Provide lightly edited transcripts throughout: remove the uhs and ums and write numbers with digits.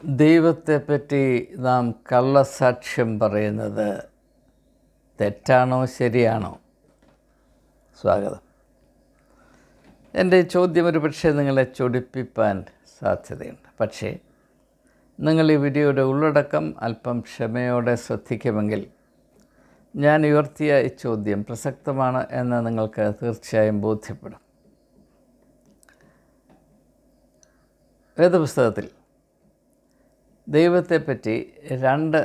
ദൈവത്തെപ്പറ്റി നാം കള്ളസാക്ഷ്യം പറയുന്നത് തെറ്റാണോ ശരിയാണോ? സ്വാഗതം. എൻ്റെ ചോദ്യം ഒരു പക്ഷേ നിങ്ങളെ ചൊടിപ്പിക്കാൻ സാധ്യതയുണ്ട്. പക്ഷേ നിങ്ങൾ ഈ വീഡിയോയുടെ ഉള്ളടക്കം അല്പം ക്ഷമയോടെ ശ്രദ്ധിക്കുമെങ്കിൽ ഞാൻ ഉയർത്തിയ ഈ ചോദ്യം പ്രസക്തമാണ് എന്ന് നിങ്ങൾക്ക് തീർച്ചയായും ബോധ്യപ്പെടും. വേദപുസ്തകത്തിൽ ദൈവത്തെപ്പറ്റി രണ്ട്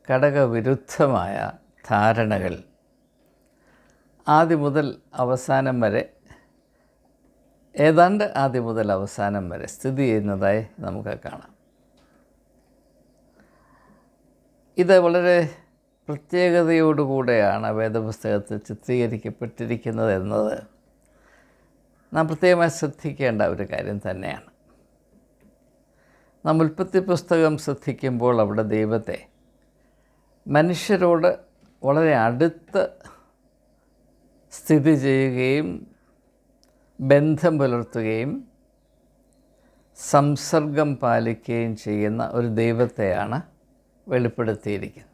ഘടകവിരുദ്ധമായ ധാരണകൾ ആദ്യം മുതൽ അവസാനം വരെ ഏതാണ്ട് ആദ്യം മുതൽ അവസാനം വരെ സ്ഥിതി ചെയ്യുന്നതായി നമുക്ക് കാണാം. ഇത് വളരെ പ്രത്യേകതയോടുകൂടെയാണ് വേദപുസ്തകത്തിൽ ചിത്രീകരിക്കപ്പെട്ടിരിക്കുന്നത് എന്നത് നാം പ്രത്യേകമായി ശ്രദ്ധിക്കേണ്ട ഒരു കാര്യം തന്നെയാണ്. നാം ഉൽപ്പത്തി പുസ്തകം ശ്രദ്ധിക്കുമ്പോൾ അവിടെ ദൈവത്തെ മനുഷ്യരോട് വളരെ അടുത്ത് സ്ഥിതി ചെയ്യുകയും ബന്ധം പുലർത്തുകയും സംസർഗം പാലിക്കുകയും ചെയ്യുന്ന ഒരു ദൈവത്തെയാണ് വെളിപ്പെടുത്തിയിരിക്കുന്നത്.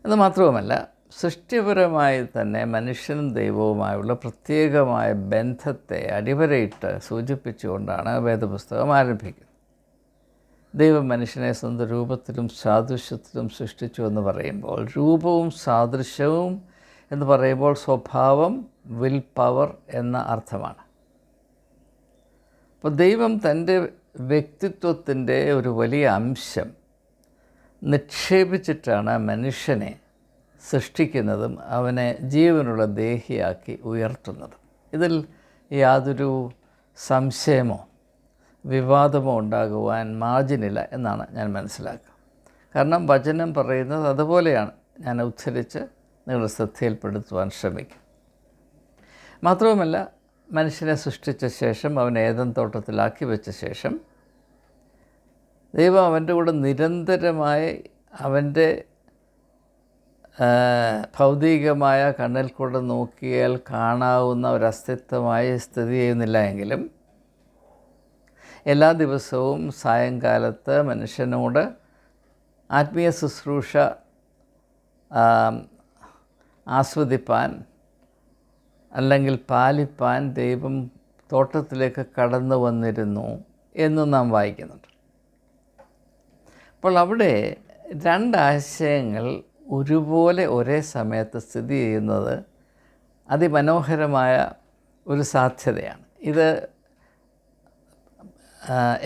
എന്ന് മാത്രവുമല്ല, സൃഷ്ടിപരമായി തന്നെ മനുഷ്യനും ദൈവവുമായുള്ള പ്രത്യേകമായ ബന്ധത്തെ അടിവരയിട്ട് സൂചിപ്പിച്ചുകൊണ്ടാണ് വേദപുസ്തകം ആരംഭിക്കുന്നത്. ദൈവം മനുഷ്യനെ സ്വന്തം രൂപത്തിലും സാദൃശ്യത്തിലും സൃഷ്ടിച്ചു എന്ന് പറയുമ്പോൾ, രൂപവും സാദൃശ്യവും എന്ന് പറയുമ്പോൾ സ്വഭാവം, വിൽ പവർ എന്ന അർത്ഥമാണ്. അപ്പോൾ ദൈവം തൻ്റെ വ്യക്തിത്വത്തിൻ്റെ ഒരു വലിയ അംശം നിക്ഷേപിച്ചിട്ടാണ് മനുഷ്യനെ സൃഷ്ടിക്കുന്നതും അവനെ ജീവനുള്ള ദേഹിയാക്കി ഉയർത്തുന്നതും. ഇതിൽ യാതൊരു സംശയമോ വിവാദമോ ഉണ്ടാകുവാൻ മാർജിനില്ല എന്നാണ് ഞാൻ മനസ്സിലാക്കുക. കാരണം വചനം പറയുന്നത് അതുപോലെയാണ് ഞാൻ ഉദ്ധരിച്ച് നിങ്ങളുടെ ശ്രദ്ധയിൽപ്പെടുത്തുവാൻ ശ്രമിക്കും. മാത്രവുമല്ല, മനുഷ്യനെ സൃഷ്ടിച്ച ശേഷം അവനെ ഏദൻ തോട്ടത്തിലാക്കി വെച്ച ശേഷം ദൈവം അവൻ്റെ കൂടെ നിരന്തരമായി അവൻ്റെ ഭൗതികമായ കണ്ണിൽ കൂടെ നോക്കിയാൽ കാണാവുന്ന ഒരസ്തിത്വമായി സ്ഥിതി ചെയ്യുന്നില്ല എങ്കിലും എല്ലാ ദിവസവും സായങ്കാലത്ത് മനുഷ്യനോട് ആത്മീയ ശുശ്രൂഷ ആസ്വദിപ്പാൻ അല്ലെങ്കിൽ പാലിപ്പാൻ ദൈവം തോട്ടത്തിലേക്ക് കടന്നു വന്നിരുന്നു എന്ന് നാം വായിക്കുന്നുണ്ട്. അപ്പോൾ അവിടെ രണ്ടാശയങ്ങൾ ഒരുപോലെ ഒരേ സമയത്ത് സ്ഥിതി ചെയ്യുന്നത് അതിമനോഹരമായ ഒരു സാധ്യതയാണ്. ഇത്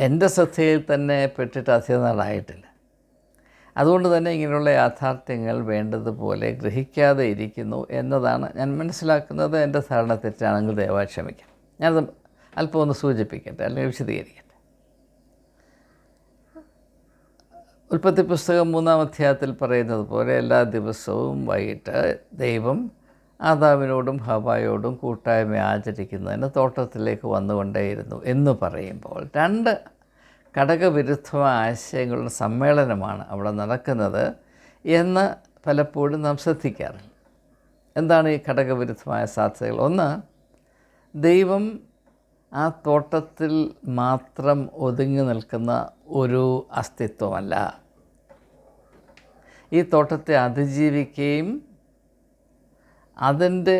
എൻ്റെ ശ്രദ്ധയിൽ തന്നെ പെട്ടിട്ട് അധികം നാളായിട്ടില്ല. അതുകൊണ്ട് തന്നെ ഇങ്ങനെയുള്ള യാഥാർത്ഥ്യങ്ങൾ വേണ്ടതുപോലെ ഗ്രഹിക്കാതെ ഇരിക്കുന്നു എന്നതാണ് ഞാൻ മനസ്സിലാക്കുന്നത്. എൻ്റെ ധാരണ തെറ്റാണെങ്കിൽ ദയവായി ക്ഷമിക്കാം. ഞാനത് അല്പം ഒന്ന് സൂചിപ്പിക്കട്ടെ അല്ലെങ്കിൽ വിശദീകരിക്കട്ടെ. ഉൽപ്പത്തി പുസ്തകം 3-ാം അധ്യായത്തിൽ പറയുന്നത് പോലെ എല്ലാ ദിവസവും വൈകിട്ട് ദൈവം ആദാമിനോടും ഹവ്വായോടും കൂട്ടായ്മ ആചരിക്കുന്നതിന് തോട്ടത്തിലേക്ക് വന്നുകൊണ്ടേയിരുന്നു എന്ന് പറയുമ്പോൾ രണ്ട് ഘടകവിരുദ്ധമായ ആശയങ്ങളുടെ സമ്മേളനമാണ് അവിടെ നടക്കുന്നത് എന്ന് പലപ്പോഴും നാം ശ്രദ്ധിക്കാറില്ല. എന്താണ് ഈ ഘടകവിരുദ്ധമായ സാധ്യതകൾ? ഒന്ന്, ദൈവം ആ തോട്ടത്തിൽ മാത്രം ഒതുങ്ങി നിൽക്കുന്ന ഒരു അസ്തിത്വമല്ല. ഈ തോട്ടത്തെ അതിജീവിക്കുകയും അതിൻ്റെ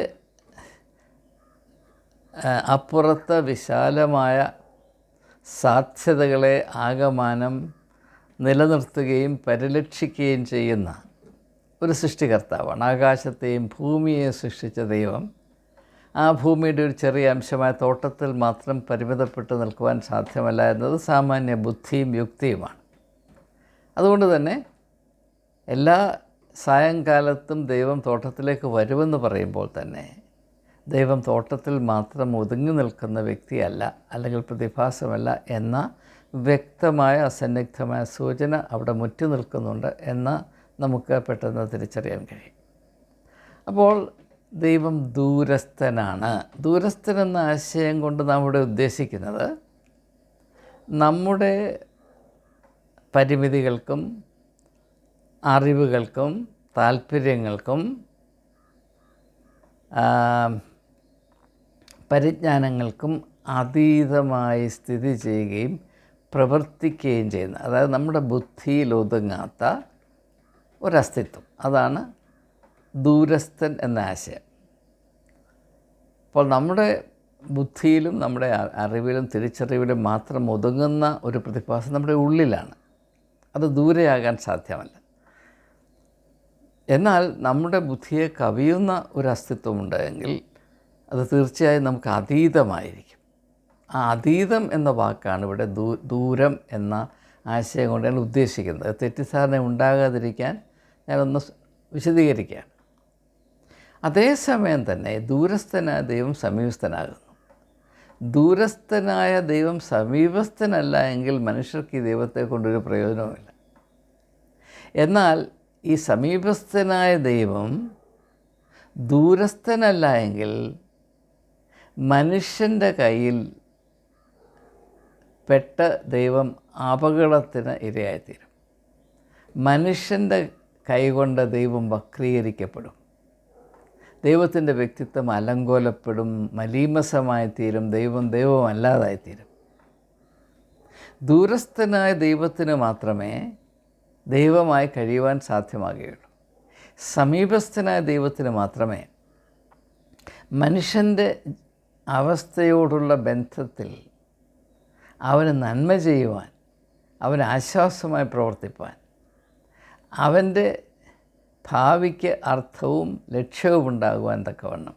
അപ്പുറത്ത് വിശാലമായ സാധ്യതകളെ ആകമാനം നിലനിർത്തുകയും പരിരക്ഷിക്കുകയും ചെയ്യുന്ന ഒരു സൃഷ്ടികർത്താവാണ്. ആകാശത്തെയും ഭൂമിയെയും സൃഷ്ടിച്ച ദൈവം ആ ഭൂമിയുടെ ഒരു ചെറിയ അംശമായ തോട്ടത്തിൽ മാത്രം പരിമിതപ്പെട്ട് നിൽക്കുവാൻ സാധ്യമല്ല എന്നത് സാമാന്യ ബുദ്ധിയും യുക്തിയുമാണ്. അതുകൊണ്ട് തന്നെ എല്ലാ സായങ്കാലത്തും ദൈവം തോട്ടത്തിലേക്ക് വരുമെന്ന് പറയുമ്പോൾ തന്നെ ദൈവം തോട്ടത്തിൽ മാത്രം ഒതുങ്ങി നിൽക്കുന്ന വ്യക്തിയല്ല, അല്ലെങ്കിൽ പ്രതിഭാസമല്ല എന്ന വ്യക്തമായ അസന്നിഗ്ധമായ സൂചന അവിടെ മുറ്റി നിൽക്കുന്നുണ്ട് എന്ന് നമുക്ക് പെട്ടെന്ന് തിരിച്ചറിയാൻ കഴിയും. അപ്പോൾ ദൈവം ദൂരസ്ഥനാണ്. ദൂരസ്ഥനെന്ന ആശയം കൊണ്ട് നാം ഇവിടെ ഉദ്ദേശിക്കുന്നത് നമ്മുടെ പരിമിതികൾക്കും അറിവുകൾക്കും താല്പര്യങ്ങൾക്കും പരിജ്ഞാനങ്ങൾക്കും അതീതമായി സ്ഥിതി ചെയ്യുകയും പ്രവർത്തിക്കുകയും ചെയ്യുന്ന, അതായത് നമ്മുടെ ബുദ്ധിയിൽ ഒതുങ്ങാത്ത ഒരസ്തിത്വം, അതാണ് ദൂരസ്ഥൻ എന്ന ആശയം. അപ്പോൾ നമ്മുടെ ബുദ്ധിയിലും നമ്മുടെ അറിവിലും തിരിച്ചറിവിലും മാത്രം ഒതുങ്ങുന്ന ഒരു പ്രതിഭാസം നമ്മുടെ ഉള്ളിലാണ്. അത് ദൂരെയാകാൻ സാധ്യമല്ല. എന്നാൽ നമ്മുടെ ബുദ്ധിയെ കവിയുന്ന ഒരു അസ്തിത്വമുണ്ടെങ്കിൽ അത് തീർച്ചയായും നമുക്ക് അതീതമായിരിക്കും. ആ അതീതം എന്ന വാക്കാണ് ഇവിടെ ദൂരം എന്ന ആശയം കൊണ്ട് ഞാൻ ഉദ്ദേശിക്കുന്നത്. തെറ്റിദ്ധാരണ ഉണ്ടാകാതിരിക്കാൻ ഞാനൊന്ന് വിശദീകരിക്കുകയാണ്. അതേസമയം തന്നെ ദൂരസ്ഥനായ ദൈവം സമീപസ്ഥനാകുന്നു. ദൂരസ്ഥനായ ദൈവം സമീപസ്ഥനല്ല എങ്കിൽ മനുഷ്യർക്ക് ഈ ദൈവത്തെ കൊണ്ടൊരു പ്രയോജനവുമില്ല. എന്നാൽ ഈ സമീപസ്ഥനായ ദൈവം ദൂരസ്ഥനല്ല എങ്കിൽ മനുഷ്യൻ്റെ കയ്യിൽ പെട്ട ദൈവം അപകടത്തിന് ഇരയായിത്തീരും. മനുഷ്യൻ്റെ കൈകൊണ്ട് ദൈവം വക്രീകരിക്കപ്പെടും. ദൈവത്തിൻ്റെ വ്യക്തിത്വം അലങ്കോലപ്പെടും, മലീമസമായിത്തീരും, ദൈവമല്ലാതായിത്തീരും. ദൂരസ്ഥനായ ദൈവത്തിന് മാത്രമേ ദൈവമായി കഴിയുവാൻ സാധ്യമാകുകയുള്ളൂ. സമീപസ്ഥനായ ദൈവത്തിന് മാത്രമേ മനുഷ്യൻ്റെ അവസ്ഥയോടുള്ള ബന്ധത്തിൽ അവന് നന്മ ചെയ്യുവാൻ, അവന് ആശ്വാസമായി പ്രവർത്തിപ്പാൻ, അവൻ്റെ ഭാവിക്ക് അർത്ഥവും ലക്ഷ്യവും ഉണ്ടാകുവാൻ തക്കവണ്ണം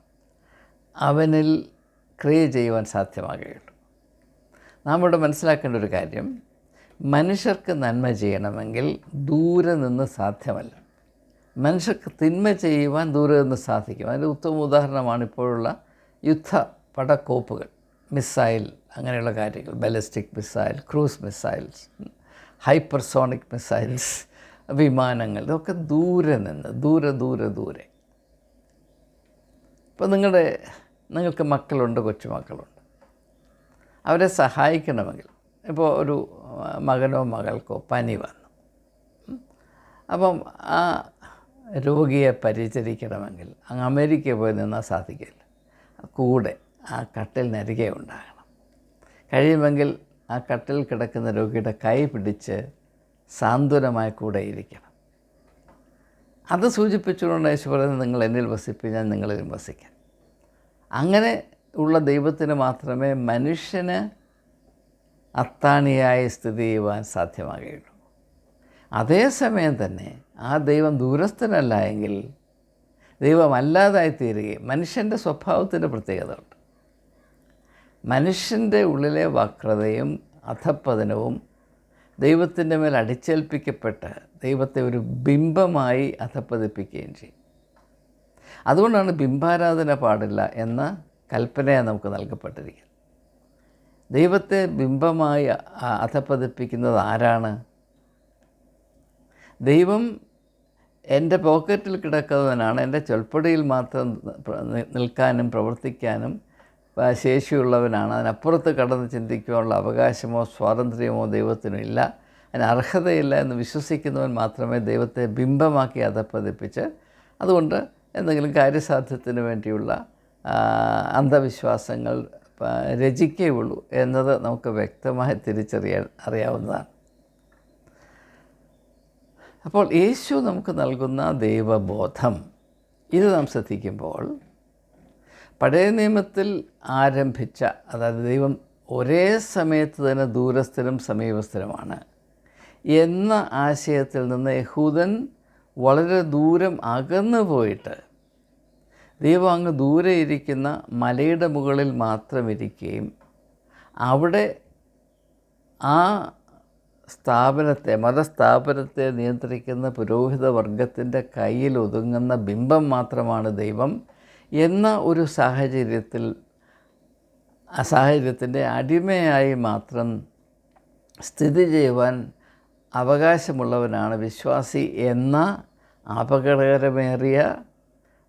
അവനിൽ ക്രിയ ചെയ്യുവാൻ സാധ്യമാകുകയുള്ളൂ. നാം ഇവിടെ മനസ്സിലാക്കേണ്ട ഒരു കാര്യം, മനുഷ്യർക്ക് നന്മ ചെയ്യണമെങ്കിൽ ദൂരെ നിന്ന് സാധ്യമല്ല. മനുഷ്യർക്ക് തിന്മ ചെയ്യുവാൻ ദൂരെ നിന്ന് സാധിക്കും. അതിൻ്റെ ഉത്തമ ഉദാഹരണമാണ് ഇപ്പോഴുള്ള യുദ്ധ പടക്കോപ്പുകൾ, മിസൈൽ, അങ്ങനെയുള്ള കാര്യങ്ങൾ, ballistic missile, cruise missiles, hypersonic missiles, വിമാനങ്ങൾ, ഇതൊക്കെ ദൂരെ നിന്ന് ദൂരെ. ഇപ്പോൾ നിങ്ങൾക്ക് മക്കളുണ്ട്, കൊച്ചുമക്കളുണ്ട്. അവരെ സഹായിക്കണമെങ്കിൽ, ഇപ്പോൾ ഒരു മകനോ മകൾക്കോ പനി വന്നു, അപ്പം ആ രോഗിയെ പരിചരിക്കണമെങ്കിൽ അങ്ങ് അമേരിക്കയിൽ പോയി നിന്നാൽ സാധിക്കില്ല. കൂടെ ആ കട്ടിലിനരികെ ഉണ്ടാകണം. കഴിയുമെങ്കിൽ ആ കട്ടിൽ കിടക്കുന്ന രോഗിയുടെ കൈ പിടിച്ച് സാന്ത്വനമായി കൂടെ ഇരിക്കണം. അത് സൂചിപ്പിച്ചുകൊണ്ട് യേശു പറയുന്നത്, നിങ്ങൾ എന്നിൽ വസിപ്പിൻ, ഞാൻ നിങ്ങളിലും വസിക്കാം. അങ്ങനെ ഉള്ള ദൈവത്തിന് മാത്രമേ മനുഷ്യന് അത്താണിയായി സ്ഥിതി ചെയ്യുവാൻ സാധ്യമാകുകയുള്ളൂ. അതേസമയം തന്നെ ആ ദൈവം ദൂരസ്ഥനല്ല എങ്കിൽ ദൈവമല്ലാതായിത്തീരുകയും, മനുഷ്യൻ്റെ സ്വഭാവത്തിൻ്റെ പ്രത്യേകത ഉണ്ട്. മനുഷ്യൻ്റെ ഉള്ളിലെ വക്രതയും അധപ്പതനവും ദൈവത്തിൻ്റെ മേൽ അടിച്ചേൽപ്പിക്കപ്പെട്ട് ദൈവത്തെ ഒരു ബിംബമായി അധപ്പതിപ്പിക്കുകയും ചെയ്യും. അതുകൊണ്ടാണ് ബിംബാരാധന പാടില്ല എന്ന കൽപ്പനയാണ് നമുക്ക് നൽകപ്പെട്ടിരിക്കുന്നത്. ദൈവത്തെ ബിംബമായി അധപ്പതിപ്പിക്കുന്നത് ആരാണ്? ദൈവം എൻ്റെ പോക്കറ്റിൽ കിടക്കുന്നവനാണ്, എൻ്റെ ചൊൽപ്പടിയിൽ മാത്രം നിൽക്കാനും പ്രവർത്തിക്കാനും ശേഷിയുള്ളവനാണ്. അതിനപ്പുറത്ത് കടന്ന് ചിന്തിക്കുവാനുള്ള അവകാശമോ സ്വാതന്ത്ര്യമോ ദൈവത്തിനില്ല, അതിന് അർഹതയില്ല എന്ന് വിശ്വസിക്കുന്നവൻ മാത്രമേ ദൈവത്തെ ബിംബമാക്കി അധപ്പതിപ്പിച്ച് അതുകൊണ്ട് എന്തെങ്കിലും കാര്യസാധ്യത്തിന് വേണ്ടിയുള്ള അന്ധവിശ്വാസങ്ങൾ രചിക്കുകയുള്ളൂ എന്നത് നമുക്ക് വ്യക്തമായി അറിയാവുന്നതാണ്. അപ്പോൾ യേശു നമുക്ക് നൽകുന്ന ദൈവബോധം, ഇത് നാം ശ്രദ്ധിക്കുമ്പോൾ പഴയ നിയമത്തിൽ ആരംഭിച്ച, അതായത് ദൈവം ഒരേ സമയത്ത് തന്നെ ദൂരസ്ഥനും സമീപസ്ഥനുമാണ് എന്ന ആശയത്തിൽ നിന്ന് യഹൂദൻ വളരെ ദൂരം അകന്നു പോയിട്ട് ദൈവം അങ്ങ് ദൂരെ ഇരിക്കുന്ന മലയുടെ മുകളിൽ മാത്രം ഇരിക്കുകയും അവിടെ ആ മതസ്ഥാപനത്തെ നിയന്ത്രിക്കുന്ന പുരോഹിത വർഗത്തിൻ്റെ കയ്യിൽ ഒതുങ്ങുന്ന ബിംബം മാത്രമാണ് ദൈവം എന്ന ഒരു സാഹചര്യത്തിൻ്റെ അടിമയായി മാത്രം സ്ഥിതി ചെയ്യുവാൻ അവകാശമുള്ളവനാണ് വിശ്വാസി എന്ന അപകടകരമേറിയ,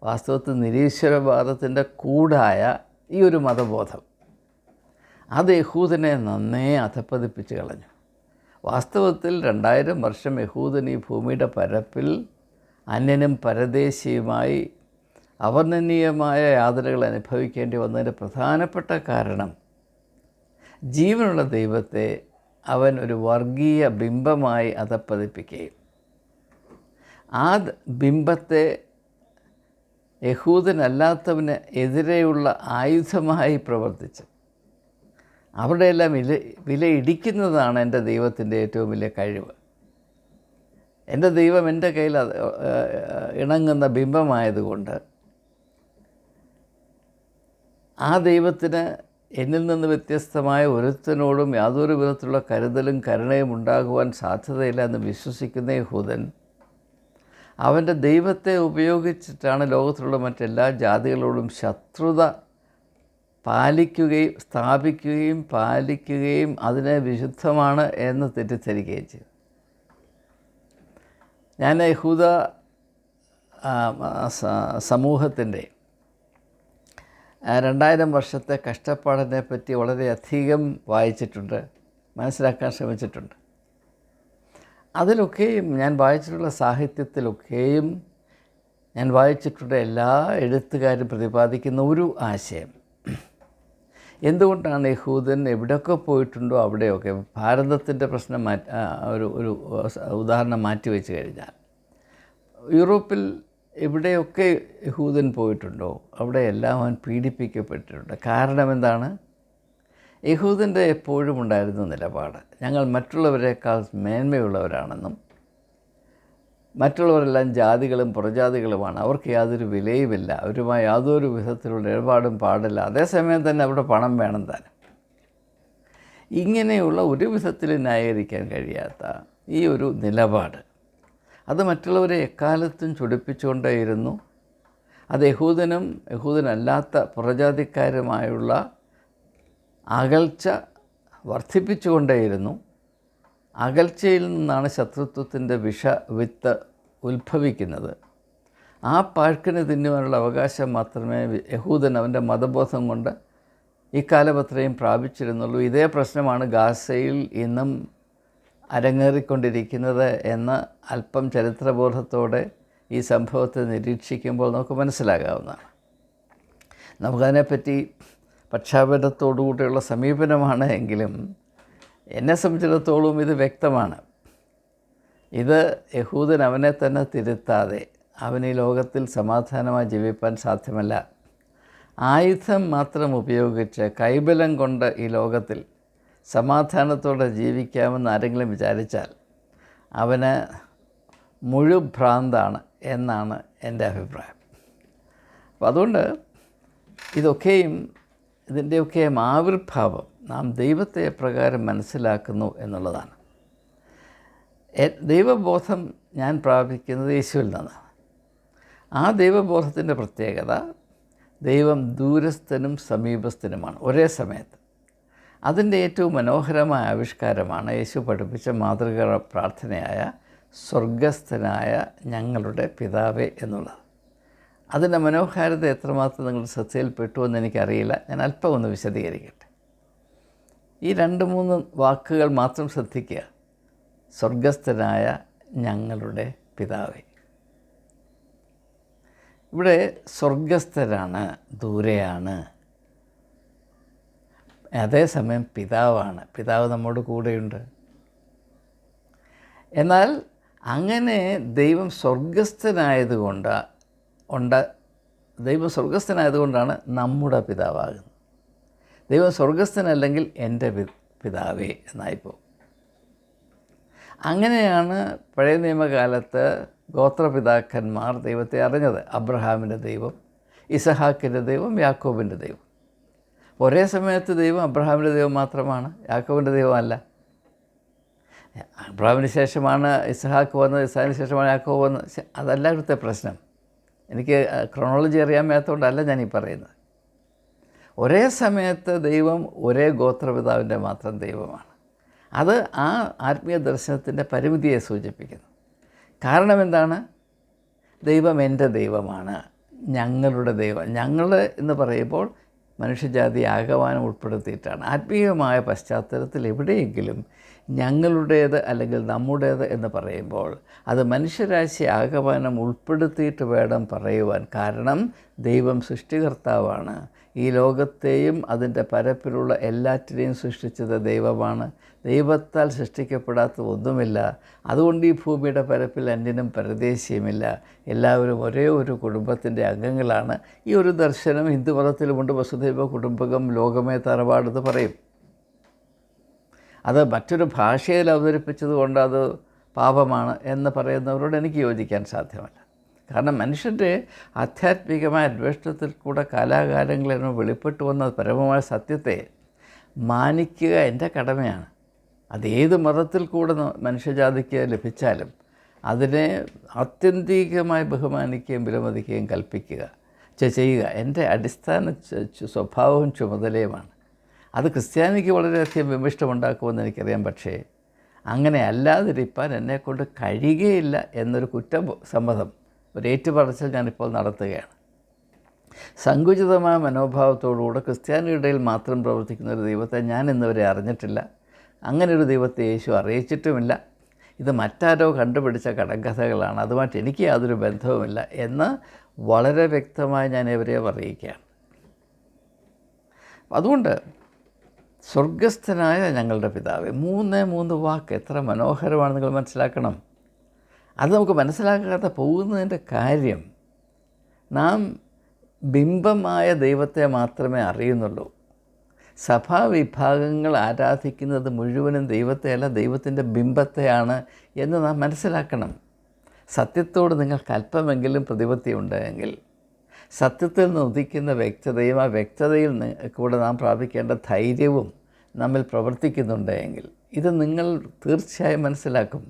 വാസ്തവത്തിൽ നിരീശ്വരവാദത്തിൻ്റെ കൂടായ ഈ ഒരു മതബോധം അത് യഹൂദനെ നന്നേ അധപ്പതിപ്പിച്ച് കളഞ്ഞു. വാസ്തവത്തിൽ 2000 വർഷം യഹൂദൻ ഈ ഭൂമിയുടെ പരപ്പിൽ അന്യനും പരദേശിയുമായി അവർണ്ണനീയമായ യാതനകൾ അനുഭവിക്കേണ്ടി വന്നതിൻ്റെ പ്രധാനപ്പെട്ട കാരണം ജീവനുള്ള ദൈവത്തെ അവൻ ഒരു വർഗീയ ബിംബമായി അധപ്പതിപ്പിക്കുകയും ആ ബിംബത്തെ യഹൂദനല്ലാത്തവന് എതിരെയുള്ള ആയുധമായി പ്രവർത്തിച്ച് അവിടെയെല്ലാം വില ഇടിക്കുന്നതാണ് എൻ്റെ ദൈവത്തിൻ്റെ ഏറ്റവും വലിയ കഴിവ്. എൻ്റെ ദൈവം എൻ്റെ കയ്യിൽ ഇണങ്ങുന്ന ബിംബമായതുകൊണ്ട് ആ ദൈവത്തിന് എന്നിൽ നിന്ന് വ്യത്യസ്തമായ ഒരുത്തനോടും യാതൊരു വിധത്തിലുള്ള കരുതലും കരുണയും ഉണ്ടാകുവാൻ സാധ്യതയില്ല എന്ന് വിശ്വസിക്കുന്ന യഹൂദൻ അവൻ്റെ ദൈവത്തെ ഉപയോഗിച്ചിട്ടാണ് ലോകത്തിലുള്ള മറ്റെല്ലാ ജാതികളോടും ശത്രുത സ്ഥാപിക്കുകയും പാലിക്കുകയും അതിനെ വിശുദ്ധമാണ് എന്ന് തെറ്റിദ്ധരിക്കുകയും ചെയ്തു. ഞാൻ യഹൂദ സമൂഹത്തിൻ്റെ 2000 വർഷത്തെ കഷ്ടപ്പാടിനെ പറ്റി വളരെയധികം വായിച്ചിട്ടുണ്ട്, മനസ്സിലാക്കാൻ ശ്രമിച്ചിട്ടുണ്ട്. അതിലൊക്കെയും ഞാൻ വായിച്ചിട്ടുള്ള സാഹിത്യത്തിലൊക്കെയും ഞാൻ വായിച്ചിട്ടുള്ള എല്ലാ എഴുത്തുകാരും പ്രതിപാദിക്കുന്ന ഒരു ആശയം, എന്തുകൊണ്ടാണ് യഹൂദൻ എവിടെയൊക്കെ പോയിട്ടുണ്ടോ അവിടെയൊക്കെ ഭാരതത്തിൻ്റെ പ്രശ്നം ഒരു ഉദാഹരണം മാറ്റിവെച്ച് കഴിഞ്ഞാൽ യൂറോപ്പിൽ എവിടെയൊക്കെ യഹൂദൻ പോയിട്ടുണ്ടോ അവിടെയെല്ലാം അവൻ പീഡിപ്പിക്കപ്പെട്ടിട്ടുണ്ട്. കാരണം എന്താണ്? യഹൂദൻ്റെ എപ്പോഴും ഉണ്ടായിരുന്ന നിലപാട് ഞങ്ങൾ മറ്റുള്ളവരെക്കാൾ മേന്മയുള്ളവരാണെന്നും മറ്റുള്ളവരെല്ലാം ജാതികളും പുറജാതികളുമാണ്, അവർക്ക് യാതൊരു വിലയുമില്ല, അവരുമായി യാതൊരു വിധത്തിലുള്ള ഇടപാടും പാടില്ല, അതേസമയം തന്നെ അവിടെ പണം വേണം താനും. ഇങ്ങനെയുള്ള ഒരു വിധത്തിൽ ന്യായീകരിക്കാൻ കഴിയാത്ത ഈ ഒരു നിലപാട് അത് മറ്റുള്ളവരെ എക്കാലത്തും ചൊടിപ്പിച്ചുകൊണ്ടേയിരുന്നു. അത് യഹൂദനല്ലാത്ത പുറജാതിക്കാരുമായുള്ള അകൽച്ച വർദ്ധിപ്പിച്ചുകൊണ്ടേയിരുന്നു. അകൽച്ചയിൽ നിന്നാണ് ശത്രുത്വത്തിൻ്റെ വിത്ത് ഉത്ഭവിക്കുന്നത്. ആ പാഴ്ക്കിന് തിന്നുവാനുള്ള അവകാശം മാത്രമേ യഹൂദൻ അവൻ്റെ മതബോധം കൊണ്ട് ഇക്കാലം അത്രയും പ്രാപിച്ചിരുന്നുള്ളൂ. ഇതേ പ്രശ്നമാണ് ഗാസയിൽ ഇന്നും അരങ്ങേറിക്കൊണ്ടിരിക്കുന്നത് എന്ന് അല്പം ചരിത്രബോധത്തോടെ ഈ സംഭവത്തെ നിരീക്ഷിക്കുമ്പോൾ നമുക്ക് മനസ്സിലാകാവുന്നതാണ്. നമുക്കതിനെപ്പറ്റി പക്ഷാഭേദത്തോടുകൂടിയുള്ള സമീപനമാണ് എങ്കിലും എന്നെ സംബന്ധിച്ചിടത്തോളം ഇത് വ്യക്തമാണ്. ഇത് യഹൂദൻ അവനെ തന്നെ തിരുത്താതെ അവൻ ഈ ലോകത്തിൽ സമാധാനമായി ജീവിപ്പാൻ സാധ്യമല്ല. ആയുധം മാത്രം ഉപയോഗിച്ച് കൈബലം കൊണ്ട് ഈ ലോകത്തിൽ സമാധാനത്തോടെ ജീവിക്കാമെന്ന് ആരെങ്കിലും വിചാരിച്ചാൽ അവന് മുഴുഭ്രാന്താണ് എന്നാണ് എൻ്റെ അഭിപ്രായം. അപ്പോൾ അതുകൊണ്ട് ഇതിൻ്റെയൊക്കെയും ആവിർഭാവം നാം ദൈവത്തെ എപ്രകാരം മനസ്സിലാക്കുന്നു എന്നുള്ളതാണ്. ദൈവബോധം ഞാൻ പ്രാപിക്കുന്നത് യേശുവിൽ നിന്നാണ്. ആ ദൈവബോധത്തിൻ്റെ പ്രത്യേകത ദൈവം ദൂരസ്ഥനും സമീപസ്ഥനുമാണ് ഒരേ സമയത്ത്. അതിൻ്റെ ഏറ്റവും മനോഹരമായ ആവിഷ്കാരമാണ് യേശു പഠിപ്പിച്ച മാതൃക പ്രാർത്ഥനയായ സ്വർഗസ്ഥനായ ഞങ്ങളുടെ പിതാവേ എന്നുള്ളത്. അതിൻ്റെ മനോഹാരിത എത്രമാത്രം നിങ്ങൾ ശ്രദ്ധയിൽപ്പെട്ടു എന്ന് എനിക്കറിയില്ല. ഞാൻ അല്പം ഒന്ന് വിശദീകരിക്കട്ടെ. ഈ 2-3 വാക്കുകൾ മാത്രം ശ്രദ്ധിക്കുക. സ്വർഗസ്ഥനായ ഞങ്ങളുടെ പിതാവേ. ഇവിടെ സ്വർഗസ്ഥനാണ്, ദൂരെയാണ്, അതേസമയം പിതാവാണ്. പിതാവ് നമ്മോട് കൂടെയുണ്ട്. എന്നാൽ അങ്ങനെ ദൈവം സ്വർഗസ്ഥനായതുകൊണ്ടാണ് നമ്മുടെ പിതാവാകുന്നത്. ദൈവം സ്വർഗസ്ഥനല്ലെങ്കിൽ എൻ്റെ പിതാവേ എന്നായിപ്പോൾ. അങ്ങനെയാണ് പഴയ നിയമകാലത്ത് ഗോത്രപിതാക്കന്മാർ ദൈവത്തെ അറിഞ്ഞത്. അബ്രഹാമിൻ്റെ ദൈവം, ഇസഹാക്കിൻ്റെ ദൈവം, യാക്കോബിൻ്റെ ദൈവം. ഒരേ സമയത്ത് ദൈവം അബ്രഹാമിൻ്റെ ദൈവം മാത്രമാണ്, യാക്കോബിൻ്റെ ദൈവമല്ല. അബ്രഹാമിന് ശേഷമാണ് ഇസഹാക്ക് വന്നത്, ഇസഹാക്കിന് ശേഷമാണ് യാക്കോബ് വന്നത്. അതല്ല ഇവിടുത്തെ പ്രശ്നം. എനിക്ക് ക്രോണോളജി അറിയാൻ മേത്തോണ്ടല്ല ഞാനീ പറയുന്നത്. ഒരേ സമയത്ത് ദൈവം ഒരേ ഗോത്രപിതാവിൻ്റെ മാത്രം ദൈവമാണ്. അത് ആ ആത്മീയ ദർശനത്തിൻ്റെ പരിമിതിയെ സൂചിപ്പിക്കുന്നു. കാരണം എന്താണ്? ദൈവം എൻ്റെ ദൈവമാണ്, ഞങ്ങളുടെ ദൈവം. ഞങ്ങൾ എന്ന് പറയുമ്പോൾ മനുഷ്യജാതി ആകമാനം ഉൾപ്പെടുത്തിയിട്ടാണ്. ആത്മീയമായ പശ്ചാത്തലത്തിൽ എവിടെയെങ്കിലും ഞങ്ങളുടേത് അല്ലെങ്കിൽ നമ്മുടേത് എന്ന് പറയുമ്പോൾ അത് മനുഷ്യരാശി ആകമാനം ഉൾപ്പെടുത്തിയിട്ട് വേണം പറയുവാൻ. കാരണം ദൈവം സൃഷ്ടികർത്താവാണ്. ഈ ലോകത്തെയും അതിൻ്റെ പരപ്പിലുള്ള എല്ലാറ്റിനെയും സൃഷ്ടിച്ചത് ദൈവമാണ്. ദൈവത്താൽ സൃഷ്ടിക്കപ്പെടാത്ത ഒന്നുമില്ല. അതുകൊണ്ട് ഈ ഭൂമിയുടെ പരപ്പിൽ അന്യനും പരദേശിയുമില്ല. എല്ലാവരും ഒരേ ഒരു കുടുംബത്തിൻ്റെ അംഗങ്ങളാണ്. ഈ ഒരു ദർശനം ഹിന്ദു മതത്തിലുമുണ്ട്. വസുദൈവ കുടുംബകം, ലോകമേ തറവാടെന്ന് പറയും. അത് മറ്റൊരു ഭാഷയിൽ അവതരിപ്പിച്ചത് കൊണ്ട് അത് പാപമാണ് എന്ന് പറയുന്നവരോട് എനിക്ക് യോജിക്കാൻ സാധ്യമല്ല. കാരണം മനുഷ്യൻ്റെ ആധ്യാത്മികമായ അന്വേഷണത്തിൽ കൂടെ കാലാകാലങ്ങളിൽ വെളിപ്പെട്ടു വന്ന പരമമായ സത്യത്തെ മാനിക്കുക എൻ്റെ കടമയാണ്. അതേത് മതത്തിൽ കൂടെ മനുഷ്യജാതിക്ക് ലഭിച്ചാലും അതിനെ ആത്യന്തികമായി ബഹുമാനിക്കുകയും വിലമതിക്കുകയും കൽപ്പിക്കുക ചെയ്യുക എൻ്റെ അടിസ്ഥാന സ്വഭാവവും ചുമതലയുമാണ്. അത് ക്രിസ്ത്യാനിക്ക് വളരെയധികം വിമിഷ്ടമുണ്ടാക്കുമെന്ന് എനിക്കറിയാം. പക്ഷേ അങ്ങനെ അല്ലാതിരിക്കാൻ എന്നെക്കൊണ്ട് കഴിയുകയില്ല എന്നൊരു കുറ്റസമ്മതം, ഒരു ഏറ്റുപറച്ചിൽ ഞാനിപ്പോൾ നടത്തുകയാണ്. സങ്കുചിതമായ മനോഭാവത്തോടുകൂടെ ക്രിസ്ത്യാനിയുടെ ഇടയിൽ മാത്രം പ്രവർത്തിക്കുന്ന ഒരു ദൈവത്തെ ഞാൻ ഇന്നുവരെ അറിഞ്ഞിട്ടില്ല. അങ്ങനെ ഒരു ദൈവത്തെ യേശു അറിയിച്ചിട്ടുമില്ല. ഇത് മറ്റാരോ കണ്ടുപിടിച്ച കടങ്കഥകളാണ്, അതുമായിട്ട് എനിക്ക് യാതൊരു ബന്ധവുമില്ല എന്ന് വളരെ വ്യക്തമായി ഞാൻ ഇവരെ അറിയിക്കുകയാണ്. അതുകൊണ്ട് സ്വർഗസ്ഥനായ ഞങ്ങളുടെ പിതാവേ, മൂന്ന് വാക്ക് എത്ര മനോഹരമാണ് നിങ്ങൾ മനസ്സിലാക്കണം. അത് നമുക്ക് മനസ്സിലാക്കാതെ പോകുന്നതിൻ്റെ കാര്യം, നാം ബിംബമായ ദൈവത്തെ മാത്രമേ അറിയുന്നുള്ളൂ. സഭാവിഭാഗങ്ങൾ ആരാധിക്കുന്നത് മുഴുവനും ദൈവത്തെയല്ല, ദൈവത്തിൻ്റെ ബിംബത്തെയാണ് എന്ന് നാം മനസ്സിലാക്കണം. സത്യത്തോട് നിങ്ങൾക്ക് അല്പമെങ്കിലും പ്രതിപത്തി ഉണ്ടെങ്കിൽ, സത്യത്തിൽ നിന്ന് ഉദിക്കുന്ന വ്യക്തതയും ആ വ്യക്തതയിൽ കൂടെ നാം പ്രാപിക്കേണ്ട ധൈര്യവും നമ്മിൽ പ്രവർത്തിക്കുന്നുണ്ടെങ്കിൽ ഇത് നിങ്ങൾ തീർച്ചയായും മനസ്സിലാക്കും.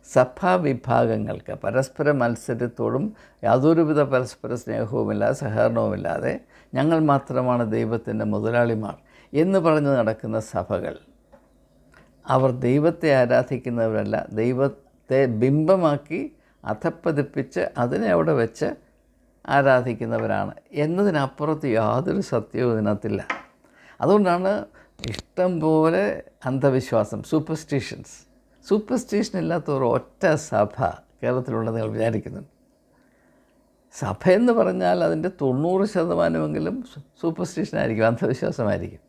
സഭാവിഭാഗങ്ങൾക്ക് പരസ്പര മത്സരത്തോടും യാതൊരുവിധ പരസ്പര സ്നേഹവുമില്ലാതെ സഹകരണവുമില്ലാതെ ഞങ്ങൾ മാത്രമാണ് ദൈവത്തിൻ്റെ മുതലാളിമാർ എന്ന് പറഞ്ഞ് നടക്കുന്ന സഭകൾ, അവർ ദൈവത്തെ ആരാധിക്കുന്നവരല്ല, ദൈവത്തെ ബിംബമാക്കി അധപ്പതിപ്പിച്ച് അതിനെ അവിടെ വെച്ച് ആരാധിക്കുന്നവരാണ് എന്നതിനപ്പുറത്ത് യാതൊരു സത്യവും ഇതിനകത്തില്ല. അതുകൊണ്ടാണ് ഇഷ്ടം പോലെ അന്ധവിശ്വാസം, സൂപ്പർസ്റ്റിഷൻ ഇല്ലാത്ത ഒരു ഒറ്റ സഭ കേരളത്തിലുണ്ടെന്ന് നിങ്ങൾ വിചാരിക്കുന്നുണ്ട്. സഭയെന്ന് പറഞ്ഞാൽ അതിൻ്റെ 90% സൂപ്പർസ്റ്റിഷനായിരിക്കും, അന്ധവിശ്വാസമായിരിക്കും.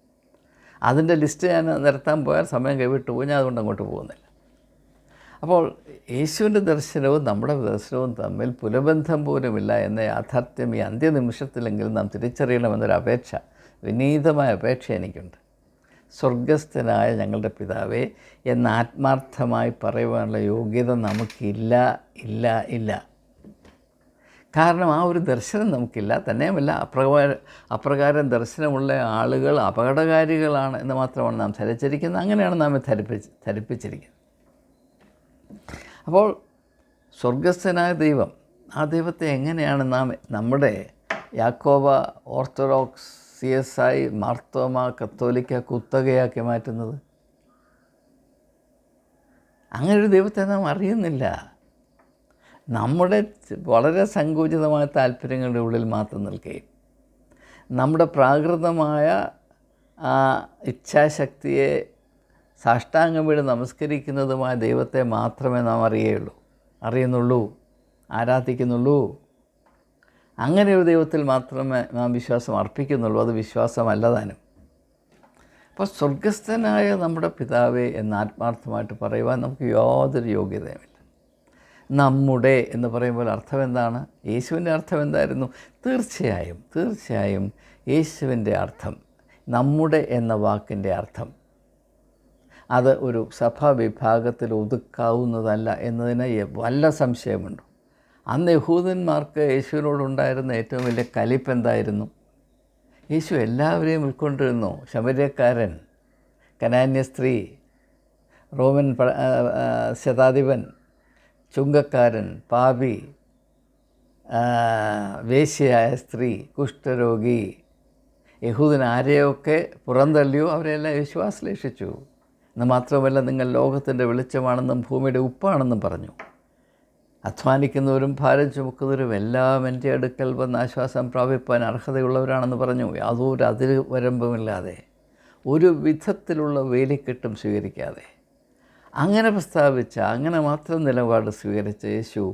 അതിൻ്റെ ലിസ്റ്റ് ഞാൻ നിരത്താൻ പോയാൽ സമയം കൈവിട്ട് പോകും. ഞാൻ അതുകൊണ്ട് അങ്ങോട്ട് പോകുന്നില്ല. അപ്പോൾ യേശുവിൻ്റെ ദർശനവും നമ്മുടെ ദർശനവും തമ്മിൽ പുലബന്ധം പോലുമില്ല എന്ന യാഥാർത്ഥ്യം ഈ അന്ത്യനിമിഷത്തിലെങ്കിലും നാം തിരിച്ചറിയണമെന്നൊരു അപേക്ഷ, വിനീതമായ അപേക്ഷ എനിക്കുണ്ട്. സ്വർഗസ്ഥനായ ഞങ്ങളുടെ പിതാവേ എന്ന് ആത്മാർത്ഥമായി പറയുവാനുള്ള യോഗ്യത നമുക്കില്ല. കാരണം ആ ഒരു ദർശനം നമുക്കില്ല. തന്നെയുമല്ല, അപ്രകാരം ദർശനമുള്ള ആളുകൾ അപകടകാരികളാണ് എന്ന് മാത്രമാണ് നാം ധരിച്ചിരിക്കുന്നത്. അങ്ങനെയാണ് നാം ധരിപ്പിച്ചിരിക്കുന്നത്. അപ്പോൾ സ്വർഗസ്ഥനായ ദൈവം, ആ ദൈവത്തെ എങ്ങനെയാണ് നാം നമ്മുടെ യാക്കോബ, ഓർത്തഡോക്സ്, CSI, മാർത്തോമ, കത്തോലിക്ക കുത്തകയാക്കി മാറ്റുന്നത്? അങ്ങനൊരു ദൈവത്തെ നാം അറിയുന്നില്ല. നമ്മുടെ വളരെ സങ്കുചിതമായ താല്പര്യങ്ങളുടെ ഉള്ളിൽ മാത്രം നിൽക്കുകയും നമ്മുടെ പ്രാകൃതമായ ഇച്ഛാശക്തിയെ സാഷ്ടാംഗം വീട് നമസ്കരിക്കുന്നതുമായ ദൈവത്തെ മാത്രമേ നാം അറിയുന്നുള്ളൂ, ആരാധിക്കുന്നുള്ളൂ. അങ്ങനെ ഒരു ദൈവത്തിൽ മാത്രമേ നാം വിശ്വാസം അർപ്പിക്കുന്നുള്ളൂ. അത് വിശ്വാസമല്ല താനും. അപ്പോൾ സ്വർഗസ്ഥനായ നമ്മുടെ പിതാവേ എന്ന് ആത്മാർത്ഥമായിട്ട് പറയുവാൻ നമുക്ക് യാതൊരു യോഗ്യതയുമില്ല. നമ്മുടെ എന്ന് പറയുമ്പോൾ അർത്ഥം എന്താണ്? യേശുവിൻ്റെ അർത്ഥം എന്തായിരുന്നു? തീർച്ചയായും യേശുവിൻ്റെ അർത്ഥം, നമ്മുടെ എന്ന വാക്കിൻ്റെ അർത്ഥം അത് ഒരു സഭാവിഭാഗത്തിൽ ഒതുക്കാവുന്നതല്ല എന്നതിന് വല്ല സംശയമുണ്ടോ? അന്ന് യഹൂദന്മാർക്ക് യേശുവിനോടുണ്ടായിരുന്ന ഏറ്റവും വലിയ കലിപ്പ് എന്തായിരുന്നു? യേശു എല്ലാവരെയും ഉൾക്കൊണ്ടിരുന്നു. ശമര്യക്കാരൻ, കനാന്യ സ്ത്രീ, റോമൻ ശതാധിപൻ, ചുങ്കക്കാരൻ, പാപി, വേശ്യയായ സ്ത്രീ, കുഷ്ഠരോഗി, യഹൂദൻ ആരെയൊക്കെ പുറന്തള്ളിയോ അവരെല്ലാം യേശു ആശ്ലേഷിച്ചു. എന്ന് മാത്രമല്ല, നിങ്ങൾ ലോകത്തിൻ്റെ വെളിച്ചമാണെന്നും ഭൂമിയുടെ ഉപ്പാണെന്നും പറഞ്ഞു. അധ്വാനിക്കുന്നവരും ഭാരം ചുമക്കുന്നവരും എല്ലാം എൻ്റെ അടുക്കൽ വന്ന് ആശ്വാസം പ്രാപിപ്പാൻ അർഹതയുള്ളവരാണെന്ന് പറഞ്ഞു. യാതൊരു അതിർവരമ്പുമില്ലാതെ, ഒരു വിധത്തിലുള്ള വേലിക്കെട്ടും സ്വീകരിക്കാതെ അങ്ങനെ പ്രസ്താവിച്ച, അങ്ങനെ മാത്രം നിലപാട് സ്വീകരിച്ച യേശു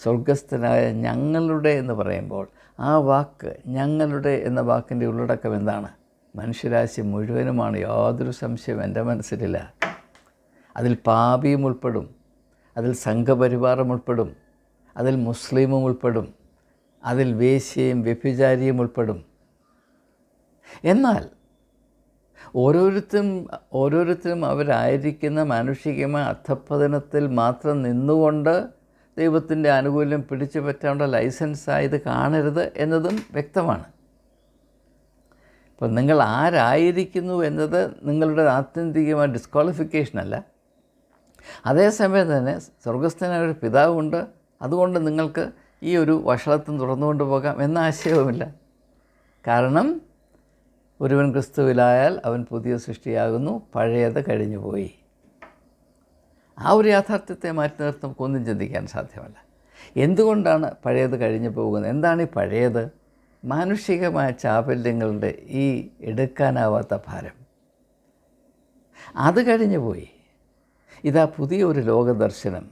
സ്വർഗസ്ഥനായ ഞങ്ങളുടെ എന്ന് പറയുമ്പോൾ ആ വാക്ക്, ഞങ്ങളുടെ എന്ന വാക്കിൻ്റെ ഉള്ളടക്കം എന്താണ്? മനുഷ്യരാശി മുഴുവനുമാണ്, യാതൊരു സംശയവും എൻ്റെ മനസ്സിലില്ല. അതിൽ പാപിയും ഉൾപ്പെടും, അതിൽ സംഘപരിവാരം ഉൾപ്പെടും, അതിൽ മുസ്ലിമും ഉൾപ്പെടും, അതിൽ വേശ്യയും വ്യഭിചാരിയും ഉൾപ്പെടും. എന്നാൽ ഓരോരുത്തരും അവരായിരിക്കുന്ന മാനുഷികമായ അധഃപതനത്തിൽ മാത്രം നിന്നുകൊണ്ട് ദൈവത്തിൻ്റെ ആനുകൂല്യം പിടിച്ചു പറ്റാനുള്ള ലൈസൻസായത് കാണരുത് എന്നതും വ്യക്തമാണ്. അപ്പോൾ നിങ്ങൾ ആരായിരിക്കുന്നു എന്നത് നിങ്ങളുടെ ആത്യന്തികമായ ഡിസ്ക്വാളിഫിക്കേഷനല്ല. അതേസമയം തന്നെ സ്വർഗസ്ഥനായ ഒരു പിതാവുണ്ട്, അതുകൊണ്ട് നിങ്ങൾക്ക് ഈ ഒരു വഷളത്വം തുറന്നുകൊണ്ട് പോകാം എന്ന ആശയവുമില്ല. കാരണം ഒരുവൻ ക്രിസ്തുവിലായാൽ അവൻ പുതിയ സൃഷ്ടിയാകുന്നു, പഴയത് കഴിഞ്ഞുപോയി. ആ ഒരു യാഥാർത്ഥ്യത്തെ മാറ്റി നിർത്തി നമുക്കൊന്നും ചിന്തിക്കാൻ സാധ്യമല്ല. എന്തുകൊണ്ടാണ് പഴയത് കഴിഞ്ഞു പോകുന്നത്? എന്താണ് ഈ പഴയത്? മാനുഷികമായ ചാപല്യങ്ങളുടെ ഈ എടുക്കാനാവാത്ത ഭാരം, അത് കഴിഞ്ഞു പോയി. ഇതാ പുതിയൊരു ലോകദർശനം,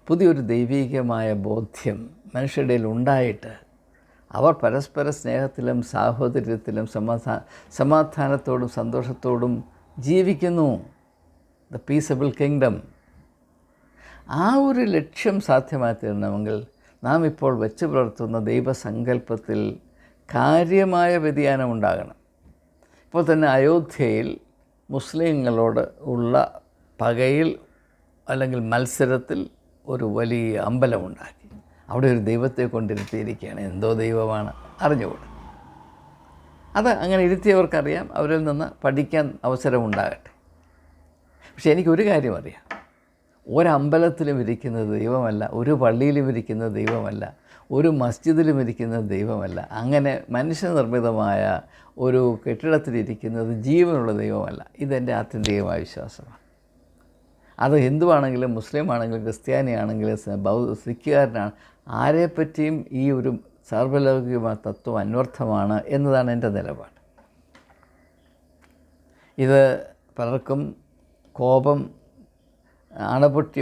പുതിയൊരു ദൈവീകമായ ബോധ്യം മനുഷ്യരുടെ ഉണ്ടായിട്ട് അവർ പരസ്പര സ്നേഹത്തിലും സാഹോദര്യത്തിലും സമാധാനത്തോടും സന്തോഷത്തോടും ജീവിക്കുന്നു. The peaceable kingdom. ആ ഒരു ലക്ഷ്യം സാധ്യമായി തീരണമെങ്കിൽ നാം ഇപ്പോൾ വെച്ച് പുലർത്തുന്ന ദൈവസങ്കല്പത്തിൽ കാര്യമായ വ്യതിയാനം ഉണ്ടാകണം. ഇപ്പോൾ തന്നെ അയോധ്യയിൽ മുസ്ലിങ്ങളോട് ഉള്ള പകയിൽ അല്ലെങ്കിൽ മത്സരത്തിൽ ഒരു വലിയ അമ്പലമുണ്ടാക്കി. അവിടെ ഒരു ദൈവത്തെ കൊണ്ടിരുത്തിയിരിക്കുകയാണ്. എന്തോ ദൈവമാണ് അറിഞ്ഞുകൂടാ. അത് അങ്ങനെ ഇരുത്തിയവർക്കറിയാം, അവരിൽ നിന്ന് പഠിക്കാൻ അവസരമുണ്ടാകട്ടെ. പക്ഷെ എനിക്കൊരു കാര്യം അറിയാം, ഒരമ്പലത്തിലും ഇരിക്കുന്നത് ദൈവമല്ല, ഒരു പള്ളിയിലും ഇരിക്കുന്നത് ദൈവമല്ല, ഒരു മസ്ജിദിലും ഇരിക്കുന്നത് ദൈവമല്ല. അങ്ങനെ മനുഷ്യനിർമ്മിതമായ ഒരു കെട്ടിടത്തിലിരിക്കുന്നത് ജീവനുള്ള ദൈവമല്ല. ഇതെൻ്റെ ആത്യന്തികമായ വിശ്വാസമാണ്. അത് ഹിന്ദുവാണെങ്കിലും മുസ്ലിം ആണെങ്കിലും ക്രിസ്ത്യാനിയാണെങ്കിലും സിഖുകാരനാണ്, ആരെപ്പറ്റിയും ഈ ഒരു സാർവലൗകികമായ തത്വം അന്വർത്ഥമാണ് എന്നതാണ് എൻ്റെ നിലപാട്. ഇത് പലർക്കും കോപം അണപൊട്ടി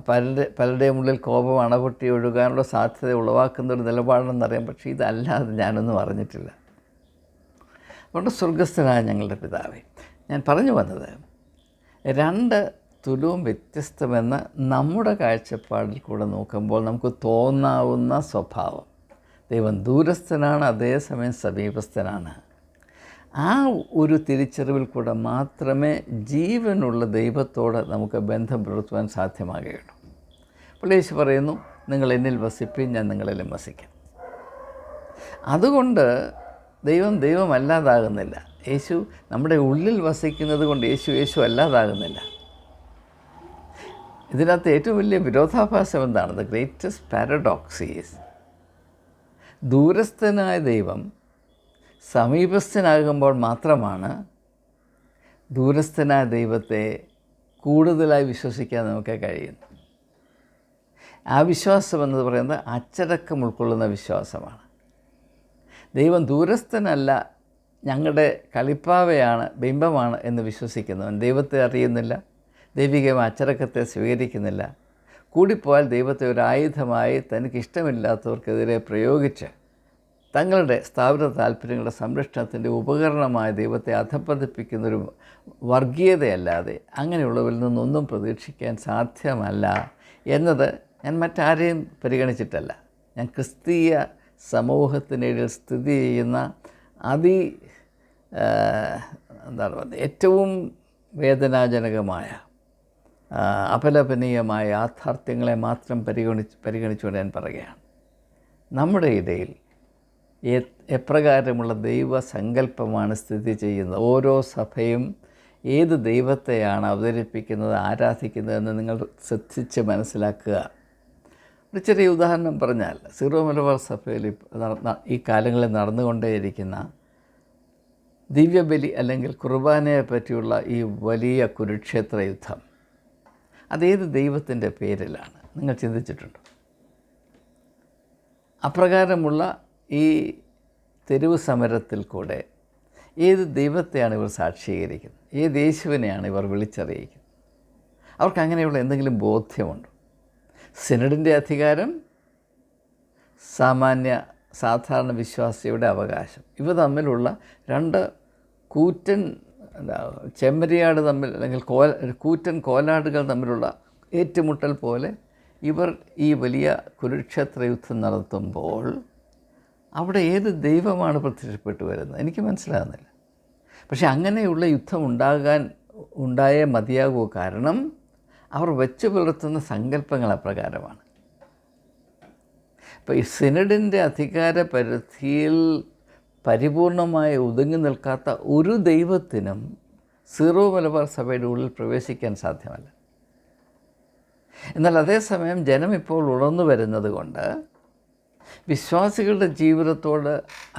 പലരുടെയും ഉള്ളിൽ കോപം അണപൊട്ടി ഒഴുകാനുള്ള സാധ്യത ഉളവാക്കുന്നൊരു നിലപാടെന്നറിയാം. പക്ഷേ ഇതല്ലാതെ ഞാനൊന്നും അറിഞ്ഞിട്ടില്ല. അതുകൊണ്ട് സ്വർഗസ്ഥനായ ഞങ്ങളുടെ പിതാവേ, ഞാൻ പറഞ്ഞു വന്നത്, രണ്ട് തുലവും വ്യത്യസ്തമെന്ന് നമ്മുടെ കാഴ്ചപ്പാടിൽ കൂടെ നോക്കുമ്പോൾ നമുക്ക് തോന്നാവുന്ന സ്വഭാവം. ദൈവം ദൂരസ്ഥനാണ്, അതേസമയം സമീപസ്ഥനാണ്. ആ ഒരു തിരിച്ചറിവിൽ കൂടെ മാത്രമേ ജീവനുള്ള ദൈവത്തോട് നമുക്ക് ബന്ധം പുലർത്തുവാൻ സാധ്യമാകുകയുള്ളൂ. അപ്പോൾ യേശു പറയുന്നു, നിങ്ങൾ എന്നിൽ വസിപ്പിൻ, ഞാൻ നിങ്ങളിലും വസിക്കാം. അതുകൊണ്ട് ദൈവമല്ലാതാകുന്നില്ല. യേശു നമ്മുടെ ഉള്ളിൽ വസിക്കുന്നത് കൊണ്ട് യേശു അല്ലാതാകുന്നില്ല. ഇതിനകത്ത് ഏറ്റവും വലിയ വിരോധാഭാസം എന്താണ്? ദ ഗ്രേറ്റസ്റ്റ് പാരഡോക്സ് ഈസ്, ദൂരസ്ഥനായ ദൈവം സമീപസ്ഥനാകുമ്പോൾ മാത്രമാണ് ദൂരസ്ഥനായ ദൈവത്തെ കൂടുതലായി വിശ്വസിക്കാൻ നമുക്ക് കഴിയുന്നു. ആ വിശ്വാസം എന്ന് പറയുന്നത് അച്ചടക്കം ഉൾക്കൊള്ളുന്ന വിശ്വാസമാണ്. ദൈവം ദൂരസ്ഥനല്ല, ഞങ്ങളുടെ കളിപ്പാവയാണ്, ബിംബമാണ് എന്ന് വിശ്വസിക്കുന്നവൻ ദൈവത്തെ അറിയുന്നില്ല, ദൈവികമായ അച്ചടക്കത്തെ സ്വീകരിക്കുന്നില്ല. കൂടിപ്പോയാൽ ദൈവത്തെ ഒരു ആയുധമായി തനിക്കിഷ്ടമില്ലാത്തവർക്കെതിരെ പ്രയോഗിച്ച് തങ്ങളുടെ സ്ഥാപിത താല്പര്യങ്ങളുടെ സംരക്ഷണത്തിൻ്റെ ഉപകരണമായ ദൈവത്തെ അധപ്പതിപ്പിക്കുന്നൊരു വർഗീയതയല്ലാതെ അങ്ങനെയുള്ളവരിൽ നിന്നൊന്നും പ്രതീക്ഷിക്കാൻ സാധ്യമല്ല എന്നത് ഞാൻ മറ്റാരെയും പരിഗണിച്ചിട്ടല്ല. ഞാൻ ക്രിസ്തീയ സമൂഹത്തിനിടയിൽ സ്ഥിതി ചെയ്യുന്ന ഏറ്റവും വേദനാജനകമായ അപലപനീയമായ യാഥാർത്ഥ്യങ്ങളെ മാത്രം പരിഗണിച്ചുകൊണ്ട് ഞാൻ പറയുകയാണ്. നമ്മുടെ ഇടയിൽ എപ്രകാരമുള്ള ദൈവസങ്കല്പമാണ് സ്ഥിതി ചെയ്യുന്നത്, ഓരോ സഭയും ഏത് ദൈവത്തെയാണ് അവതരിപ്പിക്കുന്നത്, ആരാധിക്കുന്നതെന്ന് നിങ്ങൾ ശ്രദ്ധിച്ച് മനസ്സിലാക്കുക. ഒരു ചെറിയ ഉദാഹരണം പറഞ്ഞാൽ, സീറോ മലബാർ സഭയിൽ ഈ കാലങ്ങളിൽ നടന്നുകൊണ്ടേയിരിക്കുന്ന ദിവ്യബലി അല്ലെങ്കിൽ കുർബാനയെ പറ്റിയുള്ള ഈ വലിയ കുരുക്ഷേത്ര യുദ്ധം, അതേത് ദൈവത്തിൻ്റെ പേരിലാണ്? നിങ്ങൾ ചിന്തിച്ചിട്ടുണ്ടോ? അപ്രകാരമുള്ള ഈ തെരുവ് സമരത്തിൽ കൂടെ ഏത് ദൈവത്തെയാണ് ഇവർ സാക്ഷീകരിക്കുന്നത്? ഏത് യേശുവിനെയാണ് ഇവർ വിളിച്ചറിയിക്കുന്നത്? അവർക്ക് അങ്ങനെയുള്ള എന്തെങ്കിലും ബോധ്യമുണ്ടോ? സിനഡിൻ്റെ അധികാരം സാമാന്യ സാധാരണ വിശ്വാസിയുടെ അവകാശം. ഇവ തമ്മിലുള്ള രണ്ട് കൂറ്റൻ ചെമ്മരിയാട് തമ്മിൽ, അല്ലെങ്കിൽ കൂറ്റൻ കോലാടുകൾ തമ്മിലുള്ള ഏറ്റുമുട്ടൽ പോലെ ഇവർ ഈ വലിയ കുരുക്ഷേത്ര യുദ്ധം നടത്തുമ്പോൾ അവിടെ ഏത് ദൈവമാണ് പ്രത്യക്ഷപ്പെട്ടു വരുന്നത് എനിക്ക് മനസ്സിലാകുന്നില്ല. പക്ഷേ അങ്ങനെയുള്ള യുദ്ധം ഉണ്ടായേ മതിയാകൂ. കാരണം അവർ വെച്ച് പുലർത്തുന്ന സങ്കല്പങ്ങൾ അപ്രകാരമാണ്. ഇപ്പോൾ ഈ സിനഡിൻ്റെ അധികാര പരിധിയിൽ പരിപൂർണമായി ഒതുങ്ങി നിൽക്കാത്ത ഒരു ദൈവത്തിനും സീറോ മലബാർ സഭയുടെ ഉള്ളിൽ പ്രവേശിക്കാൻ സാധ്യമല്ല. എന്നാൽ അതേസമയം ജനം ഇപ്പോൾ ഉണർന്നു വരുന്നത് കൊണ്ട് വിശ്വാസികളുടെ ജീവിതത്തോട്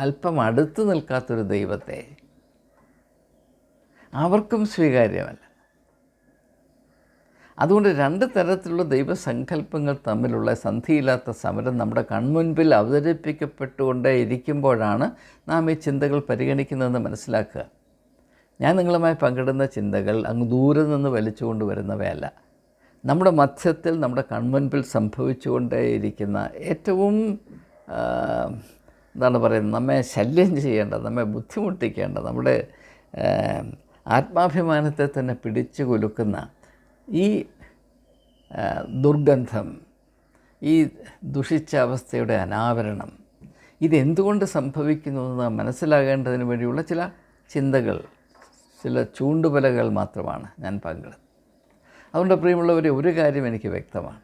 അല്പം അടുത്ത് നിൽക്കാത്തൊരു ദൈവത്തെ അവർക്കും സ്വീകാര്യമല്ല. അതുകൊണ്ട് രണ്ട് തരത്തിലുള്ള ദൈവസങ്കല്പങ്ങൾ തമ്മിലുള്ള സന്ധിയില്ലാത്ത സമരം നമ്മുടെ കൺമുൻപിൽ അവതരിപ്പിക്കപ്പെട്ടുകൊണ്ടേ ഇരിക്കുമ്പോഴാണ് നാം ഈ ചിന്തകൾ പരിഗണിക്കുന്നതെന്ന് മനസ്സിലാക്കുക. ഞാൻ നിങ്ങളുമായി പങ്കിടുന്ന ചിന്തകൾ അങ്ങ് ദൂരെ നിന്ന് വലിച്ചുകൊണ്ട് വരുന്നവയല്ല. നമ്മുടെ മധ്യത്തിൽ, നമ്മുടെ കൺമുൻപിൽ സംഭവിച്ചുകൊണ്ടേയിരിക്കുന്ന ഏറ്റവും എന്താണ് പറയുന്നത്, നമ്മെ ശല്യം ചെയ്യേണ്ട, നമ്മെ ബുദ്ധിമുട്ടിക്കേണ്ട, നമ്മുടെ ആത്മാഭിമാനത്തെ തന്നെ പിടിച്ചു കുലുക്കുന്ന ഈ ദുർഗന്ധം, ഈ ദുഷിച്ച അവസ്ഥയുടെ അനാവരണം, ഇതെന്തുകൊണ്ട് സംഭവിക്കുന്നു എന്ന് മനസ്സിലാകേണ്ടതിന് വേണ്ടിയുള്ള ചില ചിന്തകൾ, ചില ചൂണ്ടുപലകൾ മാത്രമാണ് ഞാൻ പങ്കിടുന്നത്. അതുകൊണ്ട് പ്രിയമുള്ളവരെ, ഒരു കാര്യം എനിക്ക് വ്യക്തമാണ്.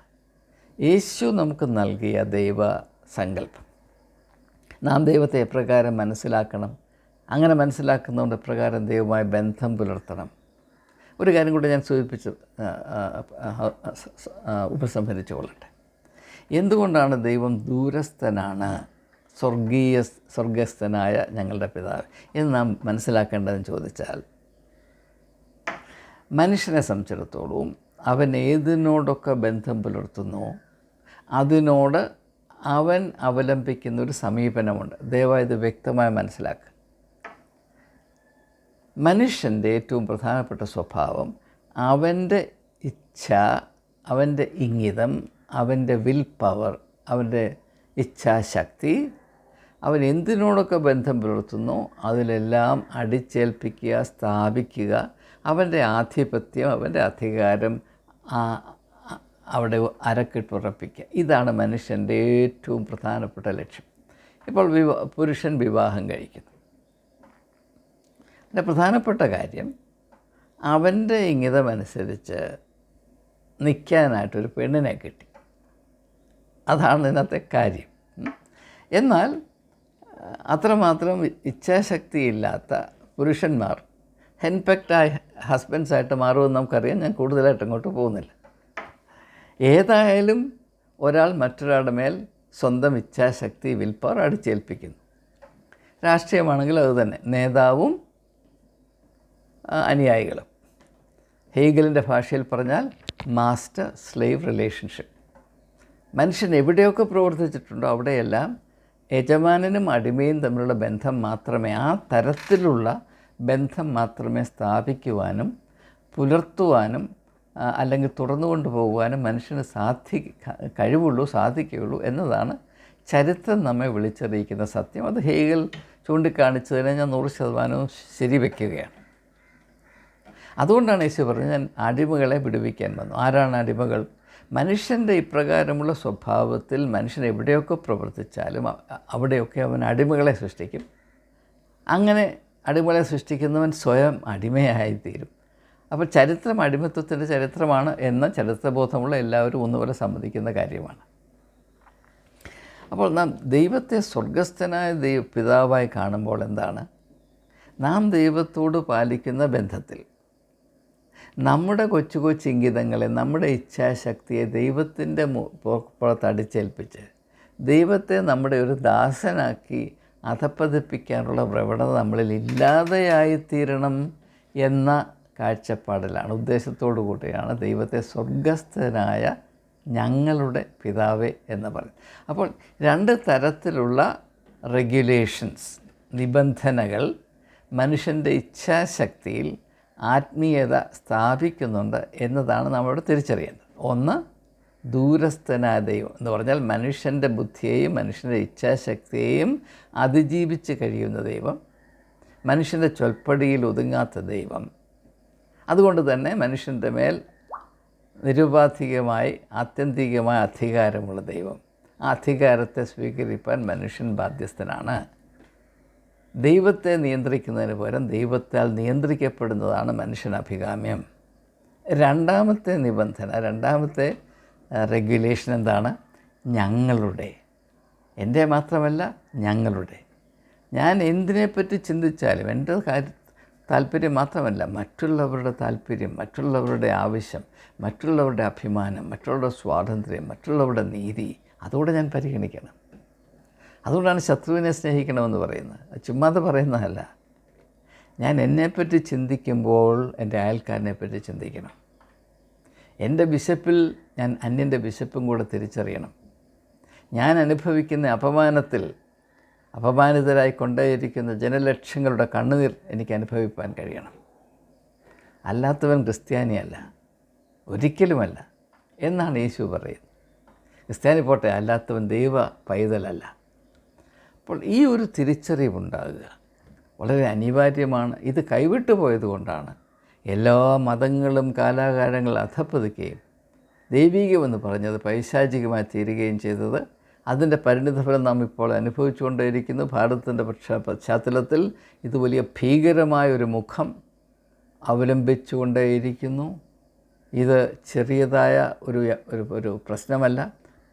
യേശു നമുക്ക് നൽകിയ ദൈവ സങ്കല്പം, നാം ദൈവത്തെ എപ്രകാരം മനസ്സിലാക്കണം, അങ്ങനെ മനസ്സിലാക്കുന്നതുകൊണ്ട് എപ്രകാരം ദൈവവുമായി ബന്ധം പുലർത്തണം. ഒരു കാര്യം കൂടെ ഞാൻ സൂചിപ്പിച്ച് ഉപസംഹരിച്ചു കൊള്ളട്ടെ. എന്തുകൊണ്ടാണ് ദൈവം ദൂരസ്ഥനാണ്, സ്വർഗസ്ഥനായ ഞങ്ങളുടെ പിതാവ് എന്ന് നാം മനസ്സിലാക്കേണ്ടതെന്ന് ചോദിച്ചാൽ, മനുഷ്യനെ സംബന്ധിച്ചിടത്തോളം അവൻ ഏതിനോടൊക്കെ ബന്ധം പുലർത്തുന്നു അതിനോട് അവൻ അവലംബിക്കുന്ന ഒരു സമീപനമുണ്ട്. ദയവായി ഇത് വ്യക്തമായി മനസ്സിലാക്കുക. മനുഷ്യൻ്റെ ഏറ്റവും പ്രധാനപ്പെട്ട സ്വഭാവം അവൻ്റെ ഇച്ഛ, അവൻ്റെ ഇംഗിതം, അവൻ്റെ വിൽ പവർ, അവൻ്റെ ഇച്ഛാശക്തി, അവൻ എന്തിനോടൊക്കെ ബന്ധം പുലർത്തുന്നു അതിലെല്ലാം അടിച്ചേൽപ്പിക്കുക, സ്ഥാപിക്കുക, അവൻ്റെ ആധിപത്യം, അവൻ്റെ അധികാരം അവിടെ അരക്കിട്ടുറപ്പിക്കുക. ഇതാണ് മനുഷ്യൻ്റെ ഏറ്റവും പ്രധാനപ്പെട്ട ലക്ഷ്യം. ഇപ്പോൾ പുരുഷൻ വിവാഹം കഴിക്കുന്നു. അതിൻ്റെ പ്രധാനപ്പെട്ട കാര്യം അവൻ്റെ ഇംഗിതമനുസരിച്ച് നിൽക്കാനായിട്ടൊരു പെണ്ണിനെ കിട്ടി. അതാണ് ഇന്നത്തെ കാര്യം. എന്നാൽ അത്രമാത്രം ഇച്ഛാശക്തിയില്ലാത്ത പുരുഷന്മാർ ഹെൻപെക്റ്റായ ഹസ്ബൻഡ്സായിട്ട് മാറുമെന്ന് നമുക്കറിയാം. ഞാൻ കൂടുതലായിട്ട് അങ്ങോട്ട് പോകുന്നില്ല. ഏതായാലും ഒരാൾ മറ്റൊരാളുടെ മേൽ സ്വന്തം ഇച്ഛാശക്തി, വിൽപ്പവർ അടിച്ചേൽപ്പിക്കുന്നു. രാഷ്ട്രീയമാണെങ്കിൽ അതുതന്നെ, നേതാവും അനുയായികളും. ഹേഗലിൻ്റെ ഭാഷയിൽ പറഞ്ഞാൽ മാസ്റ്റർ സ്ലേവ് റിലേഷൻഷിപ്പ്. മനുഷ്യൻ എവിടെയൊക്കെ പ്രവർത്തിച്ചിട്ടുണ്ടോ അവിടെയെല്ലാം യജമാനനും അടിമയും തമ്മിലുള്ള ബന്ധം മാത്രമേ, ആ തരത്തിലുള്ള ബന്ധം മാത്രമേ സ്ഥാപിക്കുവാനും പുലർത്തുവാനും അല്ലെങ്കിൽ തുടർന്നു കൊണ്ടുപോകുവാനും മനുഷ്യന് സാധിക്കുകയുള്ളൂ എന്നതാണ് ചരിത്രം നമ്മെ വിളിച്ചറിയിക്കുന്ന സത്യം. അത് ഹേഗൽ ചൂണ്ടിക്കാണിച്ചതിനെ ഞാൻ 100% ശരിവെക്കുകയാണ്. അതുകൊണ്ടാണ് യേശു പറഞ്ഞത്, ഞാൻ അടിമകളെ വിടുവിക്കാൻ വന്നു. ആരാണ് അടിമകൾ? മനുഷ്യൻ്റെ ഇപ്രകാരമുള്ള സ്വഭാവത്തിൽ മനുഷ്യൻ എവിടെയൊക്കെ പ്രവർത്തിച്ചാലും അവിടെയൊക്കെ അവൻ അടിമകളെ സൃഷ്ടിക്കും. അങ്ങനെ അടിമകളെ സൃഷ്ടിക്കുന്നവൻ സ്വയം അടിമയായിത്തീരും. അപ്പോൾ ചരിത്രം അടിമത്വത്തിൻ്റെ ചരിത്രമാണ് എന്ന ചരിത്രബോധമുള്ള എല്ലാവരും ഒന്നുപോലെ സമ്മതിക്കുന്ന കാര്യമാണ്. അപ്പോൾ നാം ദൈവത്തെ സ്വർഗസ്ഥനായ പിതാവായി കാണുമ്പോൾ എന്താണ്? നാം ദൈവത്തോട് പാലിക്കുന്ന ബന്ധത്തിൽ നമ്മുടെ കൊച്ചു കൊച്ചു ഇംഗിതങ്ങളെ, നമ്മുടെ ഇച്ഛാശക്തിയെ ദൈവത്തിൻ്റെ പുറത്തടിച്ചേൽപ്പിച്ച് ദൈവത്തെ നമ്മുടെ ഒരു ദാസനാക്കി അധപ്പതിപ്പിക്കാനുള്ള പ്രവണത നമ്മളിൽ ഇല്ലാതെയായിത്തീരണം എന്ന കാഴ്ചപ്പാടിലാണ്, ഉദ്ദേശത്തോടു കൂടിയാണ് ദൈവത്തെ സ്വർഗസ്ഥനായ ഞങ്ങളുടെ പിതാവേ എന്ന് പറയും. അപ്പോൾ രണ്ട് തരത്തിലുള്ള റെഗുലേഷൻസ്, നിബന്ധനകൾ മനുഷ്യൻ്റെ ഇച്ഛാശക്തിയിൽ ആത്മീയത സ്ഥാപിക്കുന്നുണ്ട് എന്നതാണ് നമ്മളിവിടെ തിരിച്ചറിയേണ്ടത്. ഒന്ന്, ദൂരസ്ഥനായ ദൈവം എന്ന് പറഞ്ഞാൽ മനുഷ്യൻ്റെ ബുദ്ധിയെയും മനുഷ്യൻ്റെ ഇച്ഛാശക്തിയെയും അതിജീവിച്ച് കഴിയുന്ന ദൈവം, മനുഷ്യൻ്റെ ചൊൽപ്പടിയിൽ ഒതുങ്ങാത്ത ദൈവം. അതുകൊണ്ട് തന്നെ മനുഷ്യൻ്റെ മേൽ നിരുപാധികമായി ആത്യന്തികമായ അധികാരമുള്ള ദൈവം. ആ അധികാരത്തെ സ്വീകരിപ്പാൻ മനുഷ്യൻ ബാധ്യസ്ഥനാണ്. ദൈവത്തെ നിയന്ത്രിക്കുന്നതിന് പകരം ദൈവത്താൽ നിയന്ത്രിക്കപ്പെടുന്നതാണ് മനുഷ്യൻ അഭികാമ്യം. രണ്ടാമത്തെ നിബന്ധന, രണ്ടാമത്തെ റെഗുലേഷൻ എന്താണ്? ഞങ്ങളുടെ, എൻ്റെ മാത്രമല്ല ഞങ്ങളുടെ. ഞാൻ എന്തിനെപ്പറ്റി ചിന്തിച്ചാലും എൻ്റെ താല്പര്യം മാത്രമല്ല, മറ്റുള്ളവരുടെ താല്പര്യം, മറ്റുള്ളവരുടെ ആവശ്യം, മറ്റുള്ളവരുടെ അഭിമാനം, മറ്റുള്ളവരുടെ സ്വാതന്ത്ര്യം, മറ്റുള്ളവരുടെ നീതി, അതോടെ ഞാൻ പരിഗണിക്കണം. അതുകൊണ്ടാണ് ശത്രുവിനെ സ്നേഹിക്കണമെന്ന് പറയുന്നത്. ചുമ്മാതെ പറയുന്നതല്ല. ഞാൻ എന്നെപ്പറ്റി ചിന്തിക്കുമ്പോൾ എൻ്റെ അയൽക്കാരനെപ്പറ്റി ചിന്തിക്കണം. എൻ്റെ വിശപ്പിൽ ഞാൻ അന്യൻ്റെ വിശപ്പും കൂടെ തിരിച്ചറിയണം. ഞാൻ അനുഭവിക്കുന്ന അപമാനിതരായി കൊണ്ടേയിരിക്കുന്ന ജനലക്ഷങ്ങളുടെ കണ്ണുനീർ എനിക്ക് അനുഭവിപ്പാൻ കഴിയണം. അല്ലാത്തവൻ ക്രിസ്ത്യാനിയല്ല, ഒരിക്കലുമല്ല എന്നാണ് യേശു പറയുന്നത്. ക്രിസ്ത്യാനി പോട്ടെ, അല്ലാത്തവൻ ദൈവ പൈതലല്ല. അപ്പോൾ ഈ ഒരു തിരിച്ചറിവുണ്ടാകുക വളരെ അനിവാര്യമാണ്. ഇത് കൈവിട്ടു പോയതുകൊണ്ടാണ് എല്ലാ മതങ്ങളും കാലാകാലങ്ങൾ അധപ്പതിക്കുകയും ദൈവീകമെന്ന് പറഞ്ഞത് പൈശാചികമായി തീരുകയും ചെയ്തത്. അതിൻ്റെ പരിണിതഫലം നാം ഇപ്പോൾ അനുഭവിച്ചുകൊണ്ടേയിരിക്കുന്നു. ഭാരതത്തിൻ്റെ പശ്ചാത്തലത്തിൽ ഇത് വലിയ ഭീകരമായൊരു മുഖം അവലംബിച്ചുകൊണ്ടേയിരിക്കുന്നു. ഇത് ചെറിയതായ ഒരു പ്രശ്നമല്ല,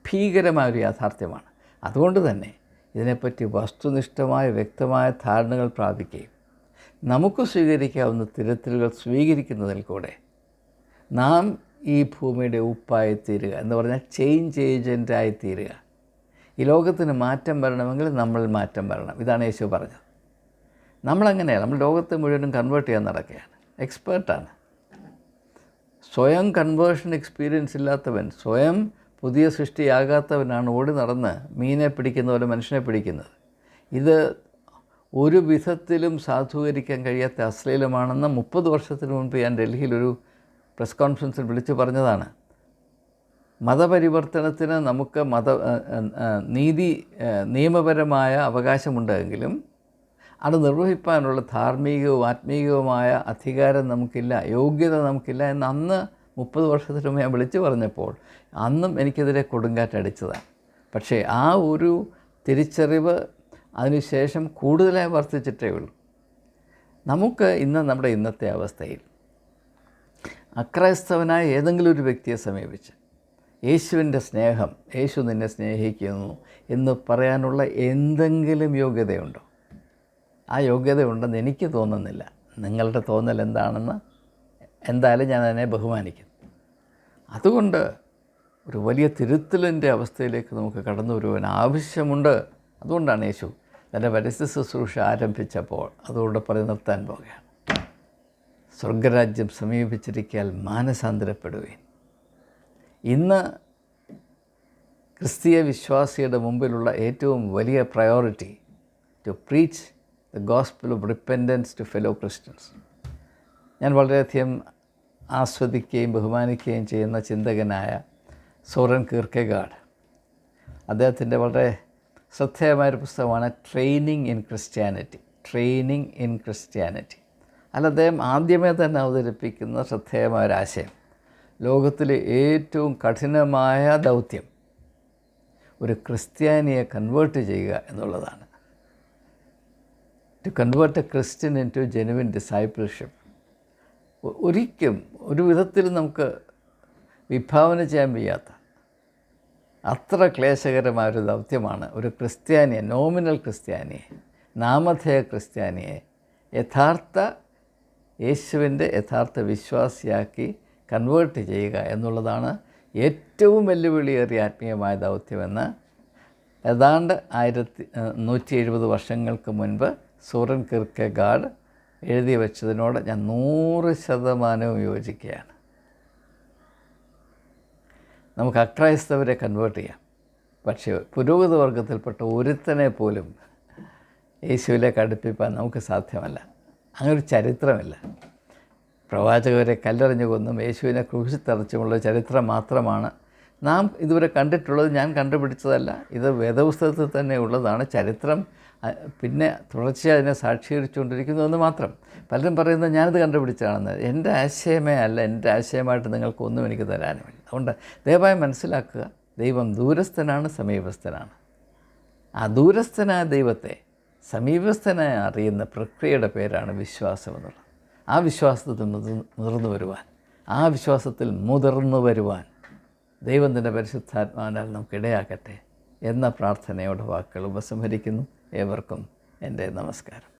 ഭീകരമായൊരു യാഥാർത്ഥ്യമാണ്. അതുകൊണ്ട് തന്നെ ഇതിനെപ്പറ്റി വസ്തുനിഷ്ഠമായ വ്യക്തമായ ധാരണകൾ പ്രാപിക്കുകയും നമുക്ക് സ്വീകരിക്കാവുന്ന തിരുത്തലുകൾ സ്വീകരിക്കുന്നതിൽ കൂടെ നാം ഈ ഭൂമിയുടെ ഉപ്പായി തീരുക എന്ന് പറഞ്ഞാൽ ചേഞ്ച് ഏജൻ്റായി തീരുക. ഈ ലോകത്തിന് മാറ്റം വരണമെങ്കിൽ നമ്മൾ മാറ്റം വരണം. ഇതാണ് യേശു പറഞ്ഞത്. നമ്മളങ്ങനെയാണ്, നമ്മൾ ലോകത്തെ മുഴുവനും കൺവേർട്ട് ചെയ്യാൻ നടക്കുകയാണ്, എക്സ്പേർട്ടാണ്. സ്വയം കൺവേർഷൻ എക്സ്പീരിയൻസ് ഇല്ലാത്തവൻ, സ്വയം പുതിയ സൃഷ്ടിയാകാത്തവനാണ് ഓടി നടന്ന് മീനെ പിടിക്കുന്ന പോലെ മനുഷ്യനെ പിടിക്കുന്നത്. ഇത് ഒരു വിധത്തിലും സാധൂകരിക്കാൻ കഴിയാത്ത അശ്ലീലമാണെന്ന് 30 വർഷത്തിന് മുൻപ് ഞാൻ ഡൽഹിയിലൊരു പ്രസ് കോൺഫറൻസിൽ വിളിച്ചു പറഞ്ഞതാണ്. മതപരിവർത്തനത്തിന് നമുക്ക് നിയമപരമായ അവകാശമുണ്ടെങ്കിലും അത് നിർവഹിക്കാനുള്ള ധാർമ്മികവും ആത്മീയവുമായ അധികാരം നമുക്കില്ല, യോഗ്യത നമുക്കില്ല എന്ന് അന്ന് 30 വർഷത്തിന് മുമ്പ് ഞാൻ വിളിച്ചു പറഞ്ഞപ്പോൾ അന്നും എനിക്കെതിരെ കൊടുങ്കാറ്റടിച്ചതാണ്. പക്ഷേ ആ ഒരു തിരിച്ചറിവ് അതിനുശേഷം കൂടുതലായി വർദ്ധിച്ചിട്ടേ ഉള്ളൂ. നമുക്ക് നമ്മുടെ ഇന്നത്തെ അവസ്ഥയിൽ അക്രൈസ്തവനായ ഏതെങ്കിലും ഒരു വ്യക്തിയെ സമീപിച്ച് യേശുവിൻ്റെ സ്നേഹം, യേശു നിന്നെ സ്നേഹിക്കുന്നു എന്ന് പറയാനുള്ള എന്തെങ്കിലും യോഗ്യതയുണ്ടോ? ആ യോഗ്യത ഉണ്ടെന്ന് എനിക്ക് തോന്നുന്നില്ല. നിങ്ങളുടെ തോന്നൽ എന്താണെന്ന് എന്തായാലും ഞാൻ അതിനെ ബഹുമാനിക്കുന്നു. അതുകൊണ്ട് ഒരു വലിയ തിരുത്തലിൻ്റെ അവസ്ഥയിലേക്ക് നമുക്ക് കടന്നു വരുവാൻ ആവശ്യമുണ്ട്. അതുകൊണ്ടാണ് യേശു തൻ്റെ പരസ്യ ശുശ്രൂഷ ആരംഭിച്ചപ്പോൾ അതുകൊണ്ട് പറഞ്ഞ് നിർത്താൻ പോകുകയാണ്. സ്വർഗരാജ്യം സമീപിച്ചിരിക്കാൻ മാനസാന്തരപ്പെടുകയും. ഇന്ന് ക്രിസ്തീയ വിശ്വാസിയുടെ മുമ്പിലുള്ള ഏറ്റവും വലിയ priority to preach the gospel of repentance to fellow Christians. ഞാൻ വളരെയധികം ആസ്വദിക്കുകയും ബഹുമാനിക്കുകയും ചെയ്യുന്ന ചിന്തകനായ സോറൻ കീർക്കെഗാഡ്, അദ്ദേഹത്തിൻ്റെ വളരെ ശ്രദ്ധേയമായൊരു പുസ്തകമാണ് ട്രെയിനിങ് ഇൻ ക്രിസ്ത്യാനിറ്റി. അല്ല, അദ്ദേഹം ആദ്യമേ തന്നെ അവതരിപ്പിക്കുന്ന ശ്രദ്ധേയമായൊരാശയം, ലോകത്തിലെ ഏറ്റവും കഠിനമായ ദൗത്യം ഒരു ക്രിസ്ത്യാനിയെ കൺവേർട്ട് ചെയ്യുക എന്നുള്ളതാണ്. To convert a Christian in to genuine discipleship. ഒരിക്കലും ഒരു വിധത്തിലും നമുക്ക് വിഭാവന ചെയ്യാൻ വയ്യാത്ത അത്ര ക്ലേശകരമായൊരു ദൗത്യമാണ് ഒരു ക്രിസ്ത്യാനിയെ, നോമിനൽ ക്രിസ്ത്യാനിയെ, നാമധേയ ക്രിസ്ത്യാനിയെ യേശുവിൻ്റെ യഥാർത്ഥ വിശ്വാസിയാക്കി കൺവേർട്ട് ചെയ്യുക എന്നുള്ളതാണ് ഏറ്റവും വെല്ലുവിളിയേറിയ ആത്മീയമായ ദൗത്യമെന്ന് ഏതാണ്ട് 1170 വർഷങ്ങൾക്ക് മുൻപ് സോറൻ കീർക്കെഗാഡ് എഴുതി വച്ചതിനോട് ഞാൻ 100% യോജിക്കുകയാണ്. നമുക്ക് അക്രൈസ്തവരെ കൺവേർട്ട് ചെയ്യാം, പക്ഷേ പുരോഗത വർഗത്തിൽപ്പെട്ട ഒരുത്തനെ പോലും യേശുവിലേക്ക് അടുപ്പിക്കാൻ നമുക്ക് സാധ്യമല്ല. അങ്ങനൊരു ചരിത്രമില്ല. പ്രവാചകരെ കല്ലെറിഞ്ഞു കൊന്നും യേശുവിനെ ക്രൂശിൽ തറച്ചുമുള്ള ചരിത്രം മാത്രമാണ് നാം ഇതുവരെ കണ്ടിട്ടുള്ളത് ഞാൻ കണ്ടുപിടിച്ചതല്ല, ഇത് വേദപുസ്തകത്തിൽ തന്നെ ഉള്ളതാണ്. ചരിത്രം പിന്നെ തുടർച്ചയായി അതിനെ സാക്ഷീകരിച്ചുകൊണ്ടിരിക്കുന്നതെന്ന് മാത്രം. പലരും പറയുന്നത് ഞാനിത് കണ്ടുപിടിച്ചതാണെന്ന്. എൻ്റെ ആശയമേ അല്ല, എൻ്റെ ആശയമായിട്ട് നിങ്ങൾക്കൊന്നും എനിക്ക് തരാനുമില്ല. അതുകൊണ്ട് ദയവായി മനസ്സിലാക്കുക, ദൈവം ദൂരസ്ഥനാണ്, സമീപസ്ഥനാണ്. ആ ദൂരസ്ഥനായ ദൈവത്തെ സമീപസ്ഥനായി അറിയുന്ന പ്രക്രിയയുടെ പേരാണ് വിശ്വാസം എന്നുള്ളത്. ആ വിശ്വാസത്തിൽ മുതിർന്നു വരുവാൻ ദൈവം തൻ്റെ പരിശുദ്ധാത്മാവിനാൽ നമുക്കിടയാക്കട്ടെ എന്ന പ്രാർത്ഥനയോടെ വാക്കുകൾ ഉപസംഹരിക്കുന്നു. ഏവർക്കും എൻ്റെ നമസ്കാരം.